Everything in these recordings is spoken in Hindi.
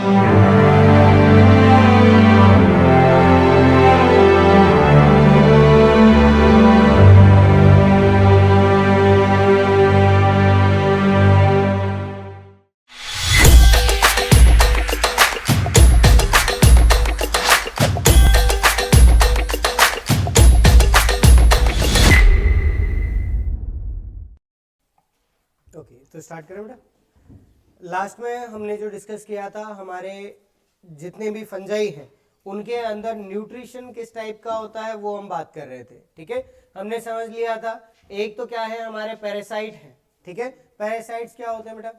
तो स्टार्ट करें बेटा। लास्ट में हमने जो डिस्कस किया था, हमारे जितने भी फंजाई हैं उनके अंदर न्यूट्रिशन किस टाइप का होता है वो हम बात कर रहे थे। ठीक है, हमने समझ लिया था एक तो क्या है, हमारे पैरासाइट है। ठीक है, पैरासाइट्स क्या होते हैं बेटा?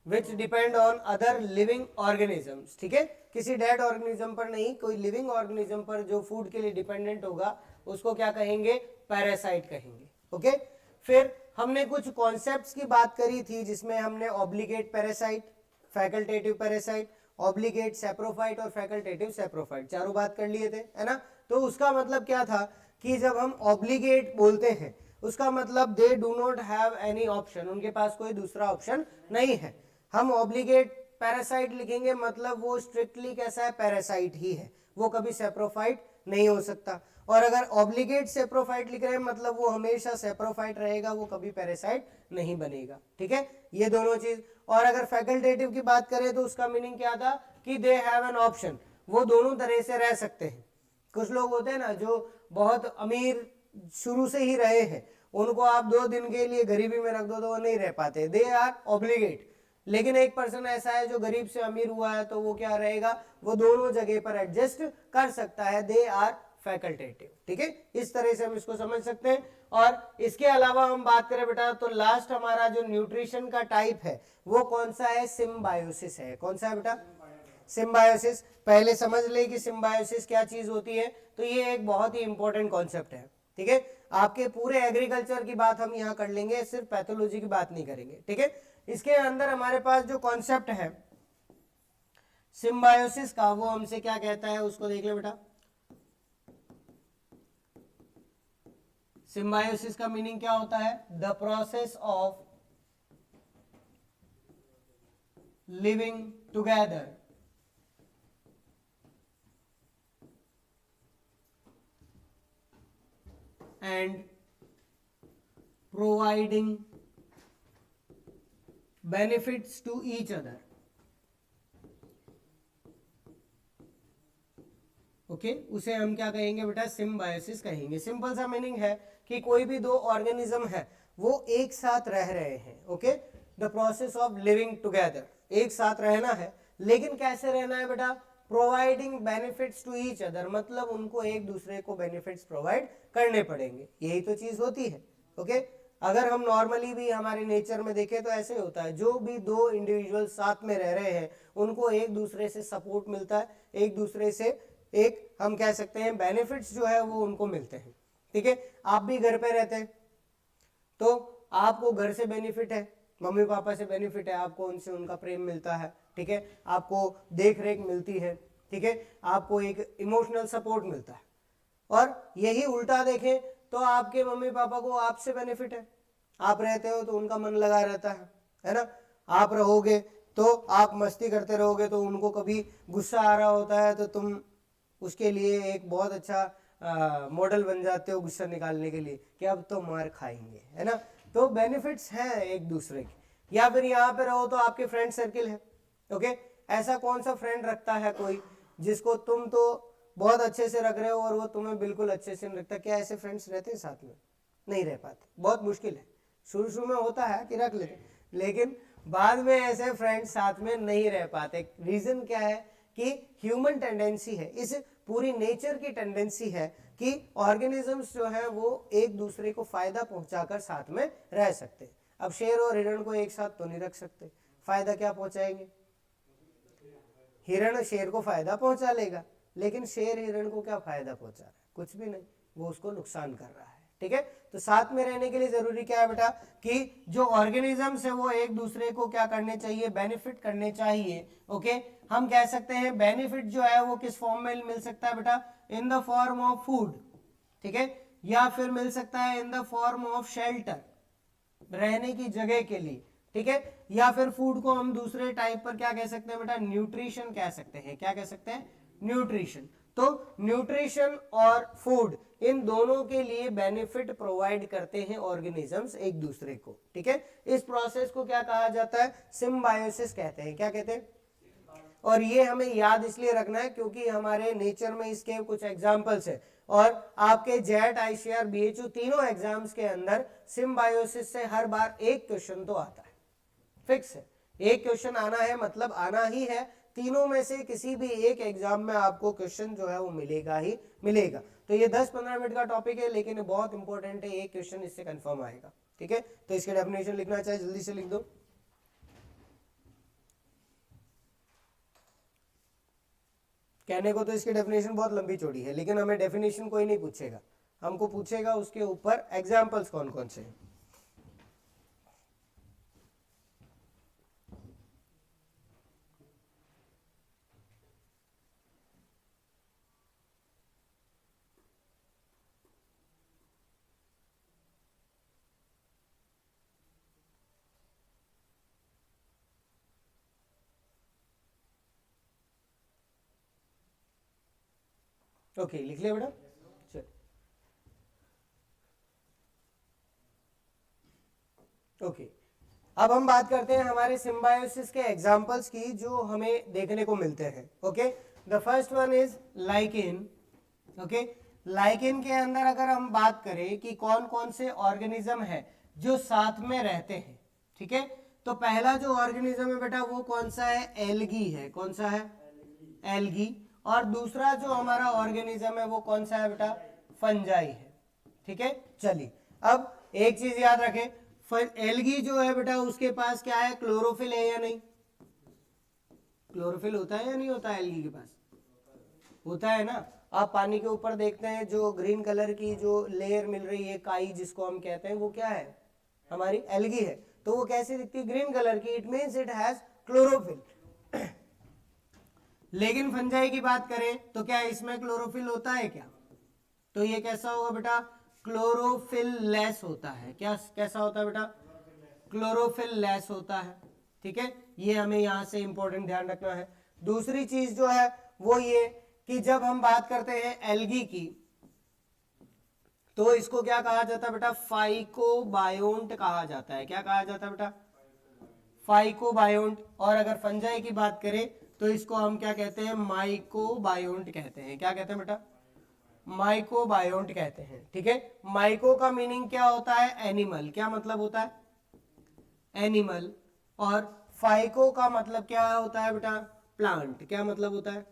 विच depend on other living organisms. ठीक है, किसी डेड ऑर्गेनिज्म पर नहीं, कोई लिविंग ऑर्गेनिज्म पर जो फूड के लिए डिपेंडेंट होगा उसको क्या कहेंगे? पैरासाइट कहेंगे। ओके, फिर हमने कुछ कॉन्सेप्ट्स की बात करी थी जिसमें हमने obligate parasite, facultative parasite, obligate saprophyte और फैकल्टेटिव सेप्रोफाइट, चारों बात कर लिए थे, है ना। तो उसका मतलब क्या था कि जब हम ऑब्लिगेट बोलते हैं उसका मतलब they do not have any option, उनके पास कोई दूसरा ऑप्शन नहीं है। हम ऑब्लिगेट पैरासाइट लिखेंगे मतलब वो स्ट्रिक्टली कैसा है? पैरासाइट ही है, वो कभी सेप्रोफाइट नहीं हो सकता। और अगर ऑब्लिगेट सेप्रोफाइट लिख रहे हैं मतलब वो हमेशा सेप्रोफाइट रहेगा, वो कभी पैरासाइट नहीं बनेगा। ठीक है, ये दोनों चीज। और अगर फैकल्टेटिव की बात करें तो उसका मीनिंग क्या था कि दे हैव एन ऑप्शन, वो दोनों तरह से रह सकते हैं। कुछ लोग होते हैं ना जो बहुत अमीर शुरू से ही रहे हैं, उनको आप 2 दिन के लिए गरीबी में रख दो तो वो नहीं रह पाते, दे आर ऑब्लिगेट। लेकिन एक पर्सन ऐसा है जो गरीब से अमीर हुआ है तो वो क्या रहेगा? वो दोनों जगह पर एडजस्ट कर सकता है, दे आर फैकल्टेटिव। ठीक है, इस तरह से हम इसको समझ सकते हैं। और इसके अलावा हम बात करें बेटा तो लास्ट हमारा जो न्यूट्रिशन का टाइप है वो कौन सा है? सिम्बायोसिस है। कौन सा है बेटा? सिम्बायोसिस। पहले समझ ले कि सिम्बायोसिस क्या चीज होती है, तो ये एक बहुत ही इंपॉर्टेंट कॉन्सेप्ट है। ठीक है, आपके पूरे एग्रीकल्चर की बात हम यहाँ कर लेंगे, सिर्फ पैथोलॉजी की बात नहीं करेंगे। ठीक है, इसके अंदर हमारे पास जो कॉन्सेप्ट है सिम्बायोसिस का, वो हमसे क्या कहता है उसको देख ले बेटा। सिम्बायोसिस का मीनिंग क्या होता है? The process of living together and providing benefits to each other. Okay, उसे हम क्या कहेंगे बेटा? सिम्बायोसिस कहेंगे। सिंपल सा मीनिंग है कि कोई भी 2 ऑर्गेनिज्म है वो एक साथ रह रहे हैं। Okay, the process of living together, एक साथ रहना है, लेकिन कैसे रहना है बेटा? Providing benefits to each other, मतलब उनको एक दूसरे को बेनिफिट्स प्रोवाइड करने पड़ेंगे, यही तो चीज होती है। ओके, अगर हम नॉर्मली भी हमारे नेचर में देखें तो ऐसे होता है, जो भी 2 इंडिविजुअल साथ में रह रहे हैं उनको एक दूसरे से सपोर्ट मिलता है, एक दूसरे से एक हम कह सकते हैं बेनिफिट्स जो है वो उनको मिलते हैं। ठीक है, आप भी घर पे रहते हैं तो आपको घर से बेनिफिट है, मम्मी पापा से बेनिफिट है, आपको उनसे उनका प्रेम मिलता है। ठीक है, आपको देख रेख मिलती है। ठीक है, आपको एक इमोशनल सपोर्ट मिलता है। और यही उल्टा देखें तो आपके मम्मी पापा को आपसे बेनिफिट है, आप रहते हो तो उनका मन लगा रहता है ना। आप रहोगे तो आप मस्ती करते रहोगे तो उनको कभी गुस्सा आ रहा होता है तो तुम उसके लिए एक बहुत अच्छा मॉडल बन जाते हो गुस्सा निकालने के लिए कि अब तो मार खाएंगे, है ना। तो बेनिफिट्स हैं एक दूसरे के। या फिर यहाँ पे रहो तो आपके फ्रेंड सर्किल है। ओके, ऐसा कौन सा फ्रेंड रखता है कोई जिसको तुम तो बहुत अच्छे से रख रहे हो और वो तुम्हें बिल्कुल अच्छे से नहीं रखता? क्या ऐसे फ्रेंड्स रहते हैं साथ में? नहीं रह पाते, बहुत मुश्किल है। शुरू शुरू में होता है कि रख लेते, लेकिन बाद में ऐसे फ्रेंड्स साथ में नहीं रह पाते। रीजन क्या है कि ह्यूमन टेंडेंसी है, इस पूरी नेचर की टेंडेंसी है कि ऑर्गेनिजम्स जो है वो एक दूसरे को फायदा पहुंचाकर साथ में रह सकते हैं। अब शेर और हिरण को एक साथ तो नहीं रख सकते, फायदा क्या पहुंचाएंगे? हिरण शेर को फायदा पहुंचा लेगा, लेकिन शेर हिरण को क्या फायदा पहुंचा रहा है? कुछ भी नहीं, वो उसको नुकसान कर रहा है। ठीक है, तो साथ में रहने के लिए जरूरी क्या है बेटा कि जो ऑर्गेनिजम्स है वो एक दूसरे को क्या करने चाहिए? बेनिफिट करने चाहिए। ओके, हम कह सकते हैं बेनिफिट जो है वो किस फॉर्म में मिल सकता है बेटा? In the form of food. ठीक है, या फिर मिल सकता है in the form of shelter, रहने की जगह के लिए। ठीक है, या फिर फूड को हम दूसरे टाइप पर क्या कह सकते हैं बेटा, न्यूट्रिशन कह सकते हैं। क्या कह सकते हैं, न्यूट्रिशन। तो न्यूट्रिशन और फूड इन दोनों के लिए बेनिफिट प्रोवाइड करते हैं ऑर्गेनिजम्स एक दूसरे को, ठीक है। इस प्रोसेस को क्या कहा जाता है, सिम्बायोसिस कहते हैं। क्या कहते हैं, और ये हमें याद इसलिए रखना है क्योंकि हमारे नेचर में इसके कुछ एग्जांपल्स है, और आपके जेट, आईसीआर, बीएचयू तीनों एग्जाम्स के अंदर सिम्बायोसिस से हर बार एक क्वेश्चन तो आता है, फिक्स है, एक क्वेश्चन आना है, मतलब आना ही है। तीनों में से किसी भी एक एग्जाम में आपको क्वेश्चन जो है वो मिलेगा ही मिलेगा। तो ये 10-15 मिनट का टॉपिक है, लेकिन बहुत इंपॉर्टेंट है, एक क्वेश्चन इससे कंफर्म आएगा, ठीक है। तो इसके डेफिनेशन लिखना चाहे जल्दी से लिख दो। कहने को तो इसकी डेफिनेशन बहुत लंबी चौड़ी है, लेकिन हमें डेफिनेशन कोई नहीं पूछेगा, हमको पूछेगा उसके ऊपर एग्जाम्पल्स कौन कौन से हैं। ओके, लिख लिया बेटा, चल। ओके, अब हम बात करते हैं हमारे सिम्बायोसिस के एग्जांपल्स की जो हमें देखने को मिलते हैं। Okay, the first one is lichen. Okay, lichen के अंदर अगर हम बात करें कि कौन कौन से ऑर्गेनिज्म है जो साथ में रहते हैं, ठीक है, तो पहला जो ऑर्गेनिज्म है बेटा वो कौन सा है, एल्गी है। कौन सा है, एल्गी। और दूसरा जो हमारा ऑर्गेनिज्म है वो कौन सा है बेटा, फंजाई है, ठीक है। चलिए, अब एक चीज याद रखें, एल्गी जो है बेटा उसके पास क्या है, क्लोरोफिल है या नहीं, क्लोरोफिल होता है या नहीं होता है, एल्गी के पास होता है ना। आप पानी के ऊपर देखते हैं जो ग्रीन कलर की जो लेयर मिल रही है, काई जिसको हम कहते हैं, वो क्या है, हमारी एल्गी है। तो वो कैसी दिखती है, ग्रीन कलर की, it means it has chlorophyll. लेकिन फंजाई की बात करें तो क्या इसमें क्लोरोफिल होता है क्या, तो ये कैसा होगा बेटा, क्लोरोफिल लेस होता है। क्या कैसा होता है बेटा, क्लोरोफिल लेस होता है, ठीक है। ये हमें यहां से इंपॉर्टेंट ध्यान रखना है। दूसरी चीज जो है वो ये कि जब हम बात करते हैं एल्गी की तो इसको क्या कहा जाता है बेटा, फाइकोबायोन्ट कहा जाता है। क्या कहा जाता है बेटा, फाइकोबायोन्ट। और अगर फंजाई की बात करें तो इसको हम क्या कहते हैं, माइकोबायोन्ट कहते हैं। क्या कहते हैं बेटा, माइकोबायोन्ट कहते हैं, ठीक है। माइको का मीनिंग क्या होता है, एनिमल। क्या मतलब होता है, एनिमल। और फाइको का मतलब क्या होता है बेटा, प्लांट। क्या मतलब होता है,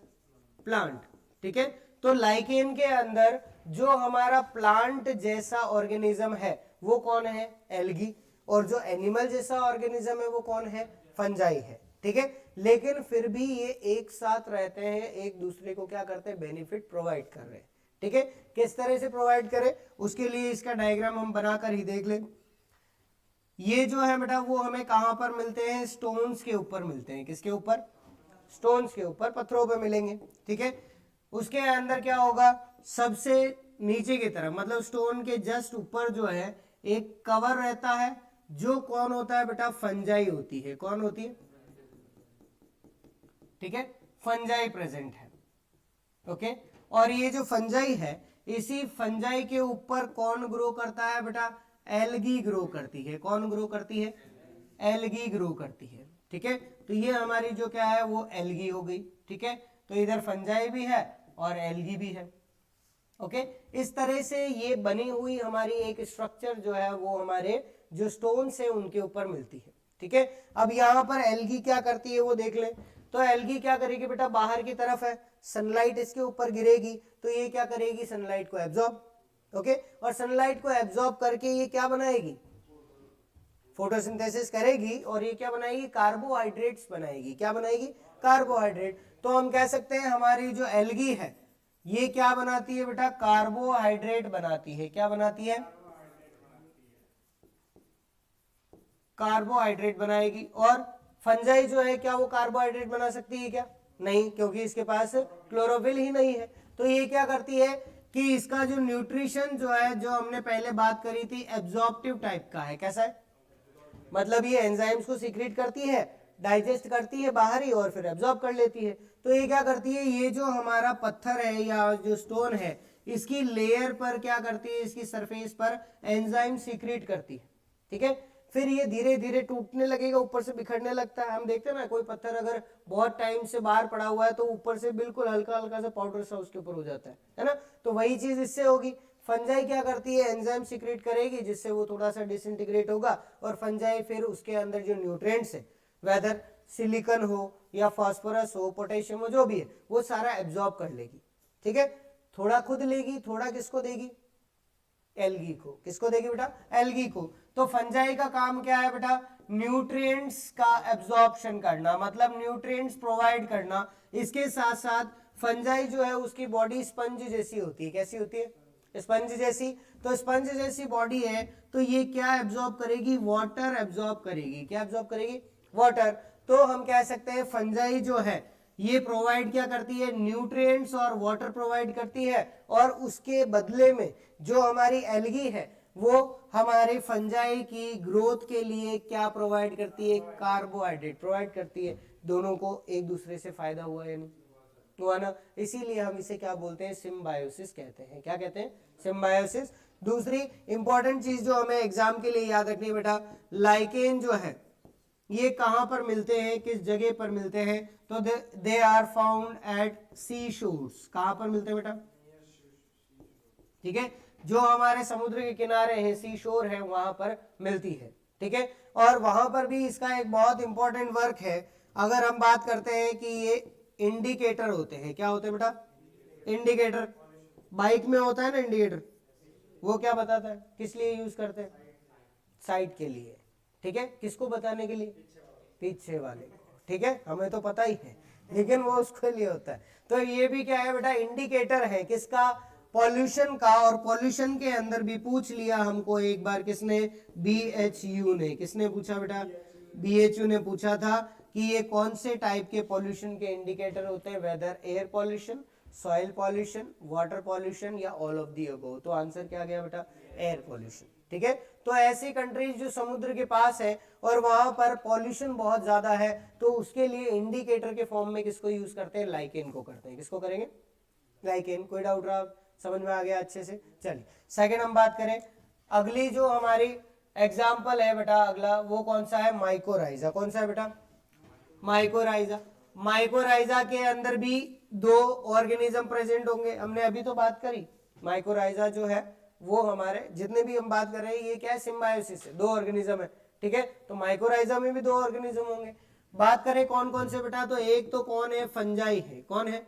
प्लांट, ठीक है। तो लाइकेन के अंदर जो हमारा प्लांट जैसा ऑर्गेनिज्म है वो कौन है, एल्गी। और जो एनिमल जैसा ऑर्गेनिज्म है वो कौन है, फंजाई है, ठीक है। लेकिन फिर भी ये एक साथ रहते हैं, एक दूसरे को क्या करते हैं, बेनिफिट प्रोवाइड कर रहे हैं, ठीक है। किस तरह से प्रोवाइड करें, उसके लिए इसका डायग्राम हम बनाकर ही देख लें। ये जो है बेटा वो हमें कहां पर मिलते हैं, स्टोन्स के ऊपर मिलते हैं। किसके ऊपर, स्टोन्स के ऊपर, पत्थरों पे मिलेंगे, ठीक है। उसके अंदर क्या होगा, सबसे नीचे की तरफ मतलब स्टोन के जस्ट ऊपर जो है एक कवर रहता है, जो कौन होता है बेटा, फंजाई होती है। कौन होती है, ठीक है, फंजाई प्रेजेंट है, ओके। और ये जो फंजाई है, इसी फंजाई के ऊपर कौन ग्रो करता है बेटा, एल्गी ग्रो करती है। कौन ग्रो करती है, एल्गी ग्रो करती है, ठीक है। तो ये हमारी जो क्या है वो एल्गी हो गई, ठीक है। तो इधर फंजाई भी है और एल्गी भी है, ओके। इस तरह से ये बनी हुई हमारी एक स्ट्रक्चर जो है वो हमारे जो स्टोन्स है उनके ऊपर मिलती है, ठीक है। अब यहाँ पर एल्गी क्या करती है वो देख लें। तो एल्गी क्या करेगी बेटा, बाहर की तरफ है, सनलाइट इसके ऊपर गिरेगी तो ये क्या करेगी, सनलाइट को एब्जॉर्ब, ओके। और सनलाइट को एब्जॉर्ब करके ये क्या बनाएगी, फोटोसिंथेसिस करेगी और ये क्या बनाएगी, कार्बोहाइड्रेट्स बनाएगी। क्या बनाएगी, कार्बोहाइड्रेट। तो हम कह सकते हैं हमारी जो एल्गी है ये क्या बनाती है बेटा, कार्बोहाइड्रेट बनाती है। क्या बनाती है, कार्बोहाइड्रेट बनाएगी। और फंजाई जो है क्या वो कार्बोहाइड्रेट बना सकती है क्या, नहीं, क्योंकि इसके पास क्लोरोफिल ही नहीं है। तो ये क्या करती है कि इसका जो न्यूट्रिशन जो है, जो हमने पहले बात करी थी, एब्जॉर्प्टिव टाइप का है। कैसा है, मतलब ये एंजाइम्स को सीक्रेट करती है, डाइजेस्ट करती है बाहर ही और फिर एब्जॉर्ब कर लेती है। तो ये क्या करती है, ये जो हमारा पत्थर है या जो स्टोन है इसकी लेयर पर क्या करती है, इसकी सरफेस पर एंजाइम सीक्रेट करती है, ठीक है। फिर ये धीरे धीरे टूटने लगेगा, ऊपर से बिखरने लगता है। हम देखते हैं ना कोई पत्थर अगर बहुत टाइम से बाहर पड़ा हुआ है तो ऊपर से बिल्कुल हल्का हल्का सा पाउडर सा उसके ऊपर हो जाता है ना। तो वही चीज इससे होगी। फंजाई क्या करती है, एंजाइम सीक्रेट करेगी जिससे वो थोड़ा सा डिसइंटीग्रेट होगा और फंजाई फिर उसके अंदर जो न्यूट्रिएंट्स है, वेदर सिलिकॉन हो या फास्फोरस हो, पोटेशियम हो, जो भी है वो सारा एब्जॉर्ब कर लेगी, ठीक है। थोड़ा खुद लेगी, थोड़ा किसको देगी, एल्गी को। किसको देगी बेटा, एल्गी को। तो फंजाई का काम क्या है बेटा, न्यूट्रिएंट्स का एब्जॉर्प्शन करना, मतलब न्यूट्रिएंट्स प्रोवाइड करना। इसके साथ साथ फंजाई जो है उसकी बॉडी स्पंज जैसी होती है। कैसी होती है, स्पंज जैसी। तो स्पंज जैसी बॉडी है तो ये क्या एब्जॉर्ब करेगी, वाटर एब्जॉर्ब करेगी। क्या एब्जॉर्ब करेगी, वाटर। तो हम कह सकते हैं फंजाई जो है ये प्रोवाइड क्या करती है, न्यूट्रिएंट्स और वाटर प्रोवाइड करती है, और उसके बदले में जो हमारी एल्गी है वो हमारे फंजाई की ग्रोथ के लिए क्या प्रोवाइड करती है, कार्बोहाइड्रेट प्रोवाइड करती है। दोनों को एक दूसरे से फायदा हुआ या नहीं हुआ ना, इसीलिए हम इसे क्या बोलते हैं, सिम्बायोसिस कहते हैं। क्या कहते हैं, सिम्बायोसिस। दूसरी इंपॉर्टेंट चीज जो हमें एग्जाम के लिए याद रखनी है बेटा, लाइकेन जो है ये कहां पर मिलते हैं, किस जगह पर मिलते हैं, तो they are found at sea shores. कहां पर मिलते हैं बेटा, ठीक है, जो हमारे समुद्र के किनारे हैं, सी शोर है, वहां पर मिलती है, ठीक है। और वहां पर भी इसका एक बहुत इंपॉर्टेंट वर्क है। अगर हम बात करते हैं कि ये इंडिकेटर होते हैं, क्या होते हैं बेटा, इंडिकेटर। बाइक में होता है ना इंडिकेटर, वो क्या बताता है, किस लिए यूज करते हैं, साइड के लिए, ठीक है। किसको बताने के लिए, पीछे वाले को, ठीक है। हमें तो पता ही है लेकिन वो उसके लिए होता है। तो ये भी क्या है बेटा, इंडिकेटर है किसका, पॉल्यूशन का। और पॉल्यूशन के अंदर भी पूछ लिया हमको एक बार, किसने, BHU ने। किसने पूछा बेटा, BHU ने पूछा था कि ये कौन से टाइप के पॉल्यूशन के इंडिकेटर होते हैं, whether air pollution, soil pollution, water pollution या ऑल ऑफ दी अबव। तो आंसर क्या गया बेटा, एयर पॉल्यूशन, ठीक है। तो ऐसी कंट्रीज जो समुद्र के पास है और वहां पर पॉल्यूशन बहुत ज्यादा है तो उसके लिए इंडिकेटर के फॉर्म में किसको यूज करते हैं, लाइकेन को करते हैं। किसको करेंगे, लाइकेन। कोई डाउट रहा, समझ में आ गया अच्छे से। चलिए सेकंड हम बात करें, अगली जो हमारी एग्जाम्पल है बेटा, अगला वो कौन सा है, माइकोराइजा। कौन सा है बेटा, माइकोराइजा। माइकोराइजा के अंदर भी दो ऑर्गेनिज्म प्रेजेंट होंगे, हमने अभी तो बात करी। माइकोराइजा जो है वो हमारे जितने भी हम बात कर रहे हैं ये क्या है, सिम्बायोसिस है, दो ऑर्गेनिज्म है, ठीक है। तो माइकोराइजा में भी दो ऑर्गेनिज्म होंगे। बात करें कौन कौन से बेटा, तो एक तो कौन है, फंजाई है, कौन है,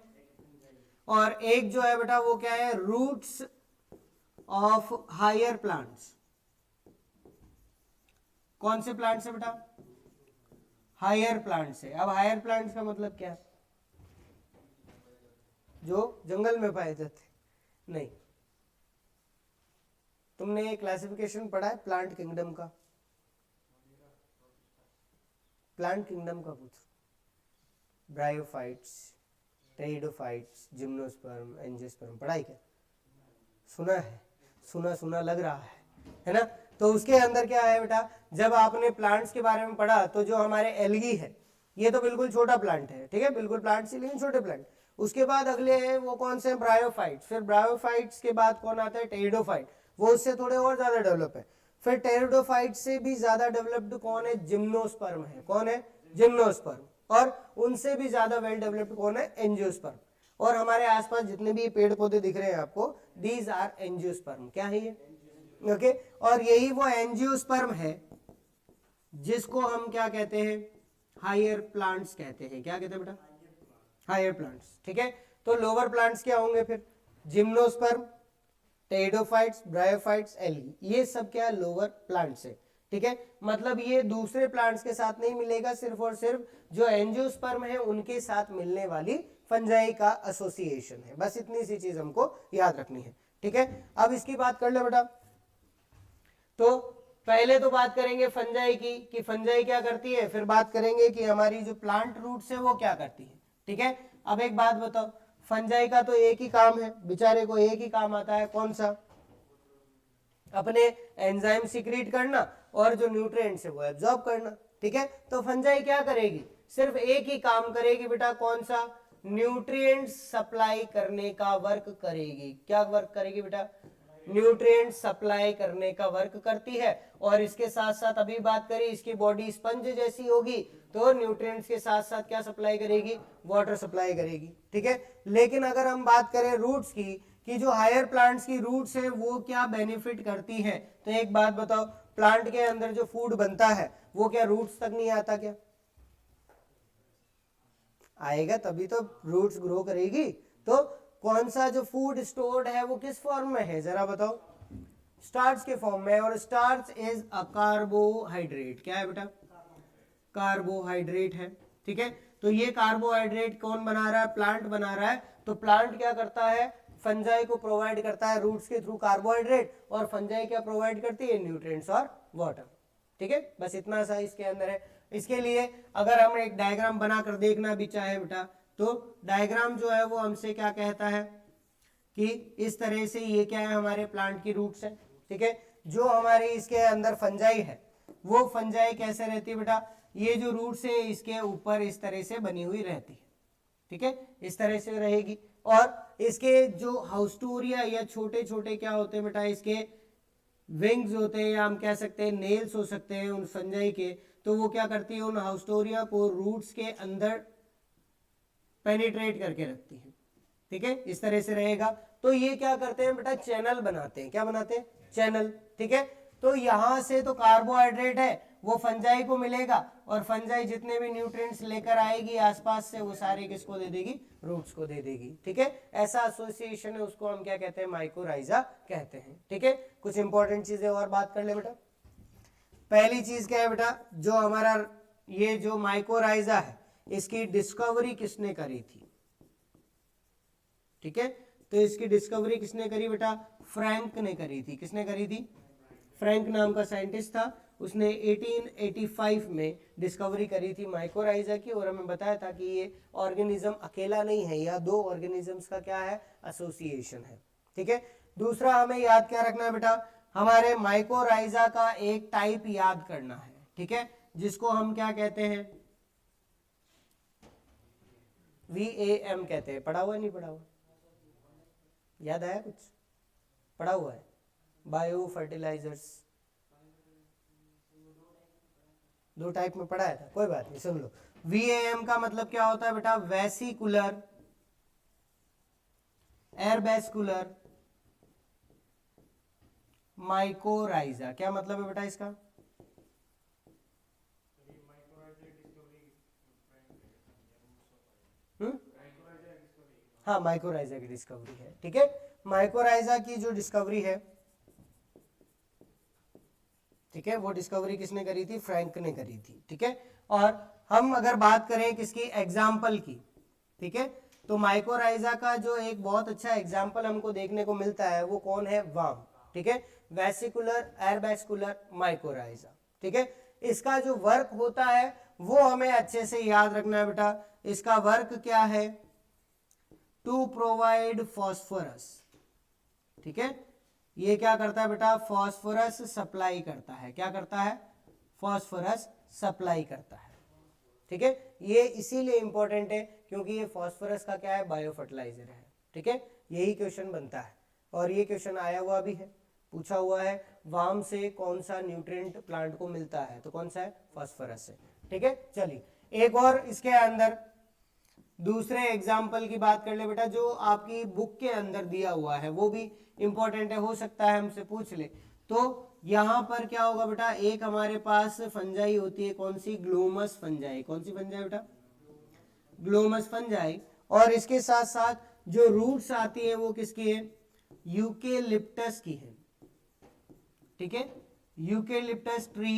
और एक जो है बेटा वो क्या है, रूट्स ऑफ हायर प्लांट्स। कौन से प्लांट्स है बेटा, हायर प्लांट्स है। अब हायर प्लांट्स का मतलब क्या है, जो जंगल में पाए जाते, नहीं। तुमने ये क्लासिफिकेशन पढ़ा है प्लांट किंगडम का, प्लांट किंगडम का पूछो, ब्रायोफाइट्स, टेरिडोफाइट्स, जिम्नोस्पर्म, एंजियोस्पर्म, पढ़ा है क्या, सुना है, सुना सुना लग रहा है ना। तो उसके अंदर क्या है बेटा, जब आपने प्लांट्स के बारे में पढ़ा तो जो हमारे एल्गी है ये तो बिल्कुल छोटा प्लांट है, ठीक है, बिल्कुल प्लांट से लेकिन छोटे प्लांट। उसके बाद अगले हैं वो कौन से, ब्रायोफाइट्स। फिर ब्रायोफाइट्स के बाद कौन आता है, टेरिडोफाइट, वो उससे थोड़े और ज्यादा डेवलप है। फिर टेरिडोफाइट से भी ज्यादा डेवलप्ड कौन है, जिम्नोस्पर्म है। कौन है, जिम्नोस्पर्म। और उनसे भी ज्यादा वेल डेवलप्ड कौन है, एंजियोस्पर्म। और हमारे आसपास जितने भी पेड़ पौधे दिख रहे हैं आपको, दीज आर एंजियोस्पर्म। क्या है ये, ओके। और यही वो एंजियोस्पर्म है जिसको हम क्या कहते हैं, हायर प्लांट्स कहते हैं। क्या कहते हैं बेटा, हायर प्लांट्स, ठीक है। तो लोअर प्लांट्स क्या होंगे फिर, जिम्नोस्पर्म, टेरिडोफाइट्स, ब्रायोफाइट्स, एल्गी, ये सब क्या लोअर प्लांट्स है, ठीक है। मतलब ये दूसरे प्लांट्स के साथ नहीं मिलेगा, सिर्फ और सिर्फ जो एंजियोस्पर्म है उनके साथ मिलने वाली फंजाई का एसोसिएशन है। बस इतनी सी चीज हमको याद रखनी है, ठीक है। अब इसकी बात कर ले बेटा, तो पहले तो बात करेंगे फंजाई की कि फंजाई क्या करती है, फिर बात करेंगे कि हमारी जो प्लांट रूट्स है वो क्या करती है, ठीक है। अब एक बात बताओ, फंजाई का तो एक ही काम है, बेचारे को एक ही काम आता है, कौन सा, अपने एंजाइम सीक्रेट करना और जो न्यूट्रिएंट्स है वो एब्जॉर्ब करना। ठीक है, तो फंजाई क्या करेगी, सिर्फ एक ही काम करेगी बेटा, कौन सा, न्यूट्रिएंट्स सप्लाई करने का वर्क करेगी। क्या वर्क करेगी बेटा, न्यूट्रिएंट सप्लाई करने का वर्क करती है। और इसके साथ साथ अभी बात करें, इसकी बॉडी स्पंज जैसी होगी, तो न्यूट्रिएंट्स के साथ साथ क्या सप्लाई करेगी, वाटर सप्लाई करेगी। ठीक है, लेकिन अगर हम बात करें रूट्स की, कि जो हायर प्लांट्स की रूट्स है वो क्या बेनिफिट करती है, तो एक बात बताओ, प्लांट के अंदर जो फूड बनता है वो क्या रूट्स तक नहीं आता क्या, आएगा तभी तो रूट्स ग्रो करेगी। तो कौन सा जो फूड स्टोर्ड है वो किस फॉर्म में है, जरा बताओ, स्टार्च के फॉर्म में। और स्टार्च इज अ कार्बोहाइड्रेट, क्या है बेटा, कार्बोहाइड्रेट है। ठीक है, तो ये कार्बोहाइड्रेट कौन बना रहा है, प्लांट बना रहा है। तो प्लांट क्या करता है, फंजाई को प्रोवाइड करता है रूट्स के थ्रू कार्बोहाइड्रेट, और फंजाई क्या प्रोवाइड करती है, न्यूट्रिएंट्स और वाटर। ठीक है, बस इतना सा इसके अंदर है। इसके लिए अगर हम एक डायग्राम बनाकर देखना भी चाहे बेटा, तो डायग्राम जो है वो हमसे क्या कहता है कि इस तरह से ये क्या है, हमारे प्लांट की रूट्स है। ठीक है, जो हमारे इसके अंदर फंजाई है वो फंजाई कैसे रहती है बेटा, ये जो रूट्स है इसके ऊपर इस तरह से बनी हुई रहती है। ठीक है, इस तरह से रहेगी। और इसके जो हाउस्टोरिया या छोटे छोटे क्या होते हैं बेटा, इसके विंग्स होते हैं, या हम कह सकते हैं नेल्स हो सकते हैं उन फंजाई के, तो वो क्या करती है, उन हाउस्टोरिया को रूट्स के अंदर पेनिट्रेट करके रखती है। ठीक है, इस तरह से रहेगा। तो ये क्या करते हैं बेटा, चैनल बनाते हैं, क्या बनाते हैं, चैनल। ठीक है, तो यहां से तो कार्बोहाइड्रेट है वो फंजाई को मिलेगा, और फंजाई जितने भी न्यूट्रिएंट्स लेकर आएगी आसपास से, वो सारे किसको दे देगी, रूट्स को दे देगी। ठीक है, ऐसा एसोसिएशन है, उसको हम क्या कहते हैं, माइकोराइजा कहते हैं। ठीक है, कुछ इंपॉर्टेंट चीजें और बात कर ले बेटा। पहली चीज क्या है बेटा, जो हमारा ये जो माइकोराइजा है इसकी डिस्कवरी किसने करी थी। ठीक है, तो इसकी डिस्कवरी किसने करी बेटा, फ्रैंक ने करी थी। किसने करी थी, फ्रैंक नाम का साइंटिस्ट था, उसने 1885 में डिस्कवरी करी थी माइकोराइजा की। और हमें बताया था कि ये ऑर्गेनिज्म अकेला नहीं है, या दो ऑर्गेनिजम्स का क्या है, एसोसिएशन है। ठीक है, दूसरा हमें याद क्या रखना है बेटा, हमारे माइकोराइजा का एक टाइप याद करना है। ठीक है, जिसको हम क्या कहते हैं, VAM कहते हैं। पढ़ा हुआ नहीं पढ़ा हुआ, याद आया कुछ, पढ़ा हुआ है, बायो फर्टिलाइजर्स, दो टाइप में पढ़ाया था, कोई बात नहीं, सुन लो। VAM का मतलब क्या होता है बेटा, वेसिकुलर एयरबैस्कुलर माइकोराइजा। क्या मतलब है बेटा इसका, हाँ, माइकोराइजा की डिस्कवरी है। ठीक है, माइकोराइजा की जो डिस्कवरी है, ठीक है, वो डिस्कवरी किसने करी थी, फ्रैंक ने करी थी। ठीक है, और हम अगर बात करें किसकी, एग्जाम्पल की, ठीक है, तो माइकोराइजा का जो एक बहुत अच्छा एग्जाम्पल हमको देखने को मिलता है वो कौन है, वाम। ठीक है, वेसिकुलर एयरबैस्कुलर माइकोराइजा। ठीक है, इसका जो वर्क होता है वो हमें अच्छे से याद रखना है बेटा। इसका वर्क क्या है, टू प्रोवाइड फॉस्फोरस। ठीक है, ये क्या करता है बेटा, फॉस्फोरस सप्लाई करता है। क्या करता है, फॉस्फोरस सप्लाई करता है। ठीक है, ये इसीलिए इंपॉर्टेंट है क्योंकि ये फॉस्फोरस का क्या है, बायो फर्टिलाइजर है। ठीक है, यही क्वेश्चन बनता है, और ये क्वेश्चन आया हुआ भी है, पूछा हुआ है, वाम से कौन सा न्यूट्रिएंट प्लांट को मिलता है, तो कौन सा है, फॉस्फोरस से। ठीक है, चलिए एक और इसके अंदर दूसरे एग्जाम्पल की बात कर ले बेटा, जो आपकी बुक के अंदर दिया हुआ है वो भी इंपॉर्टेंट है, हो सकता है हमसे पूछ ले। तो यहां पर क्या होगा बेटा, एक हमारे पास फंजाई होती है, कौन सी, ग्लोमस फंजाई। कौन सी फंजाई बेटा, ग्लोमस फंजाई। और इसके साथ साथ जो रूट्स आती है वो किसकी है, यूकेलिप्टस की है। ठीक है, यूकेलिप्टस ट्री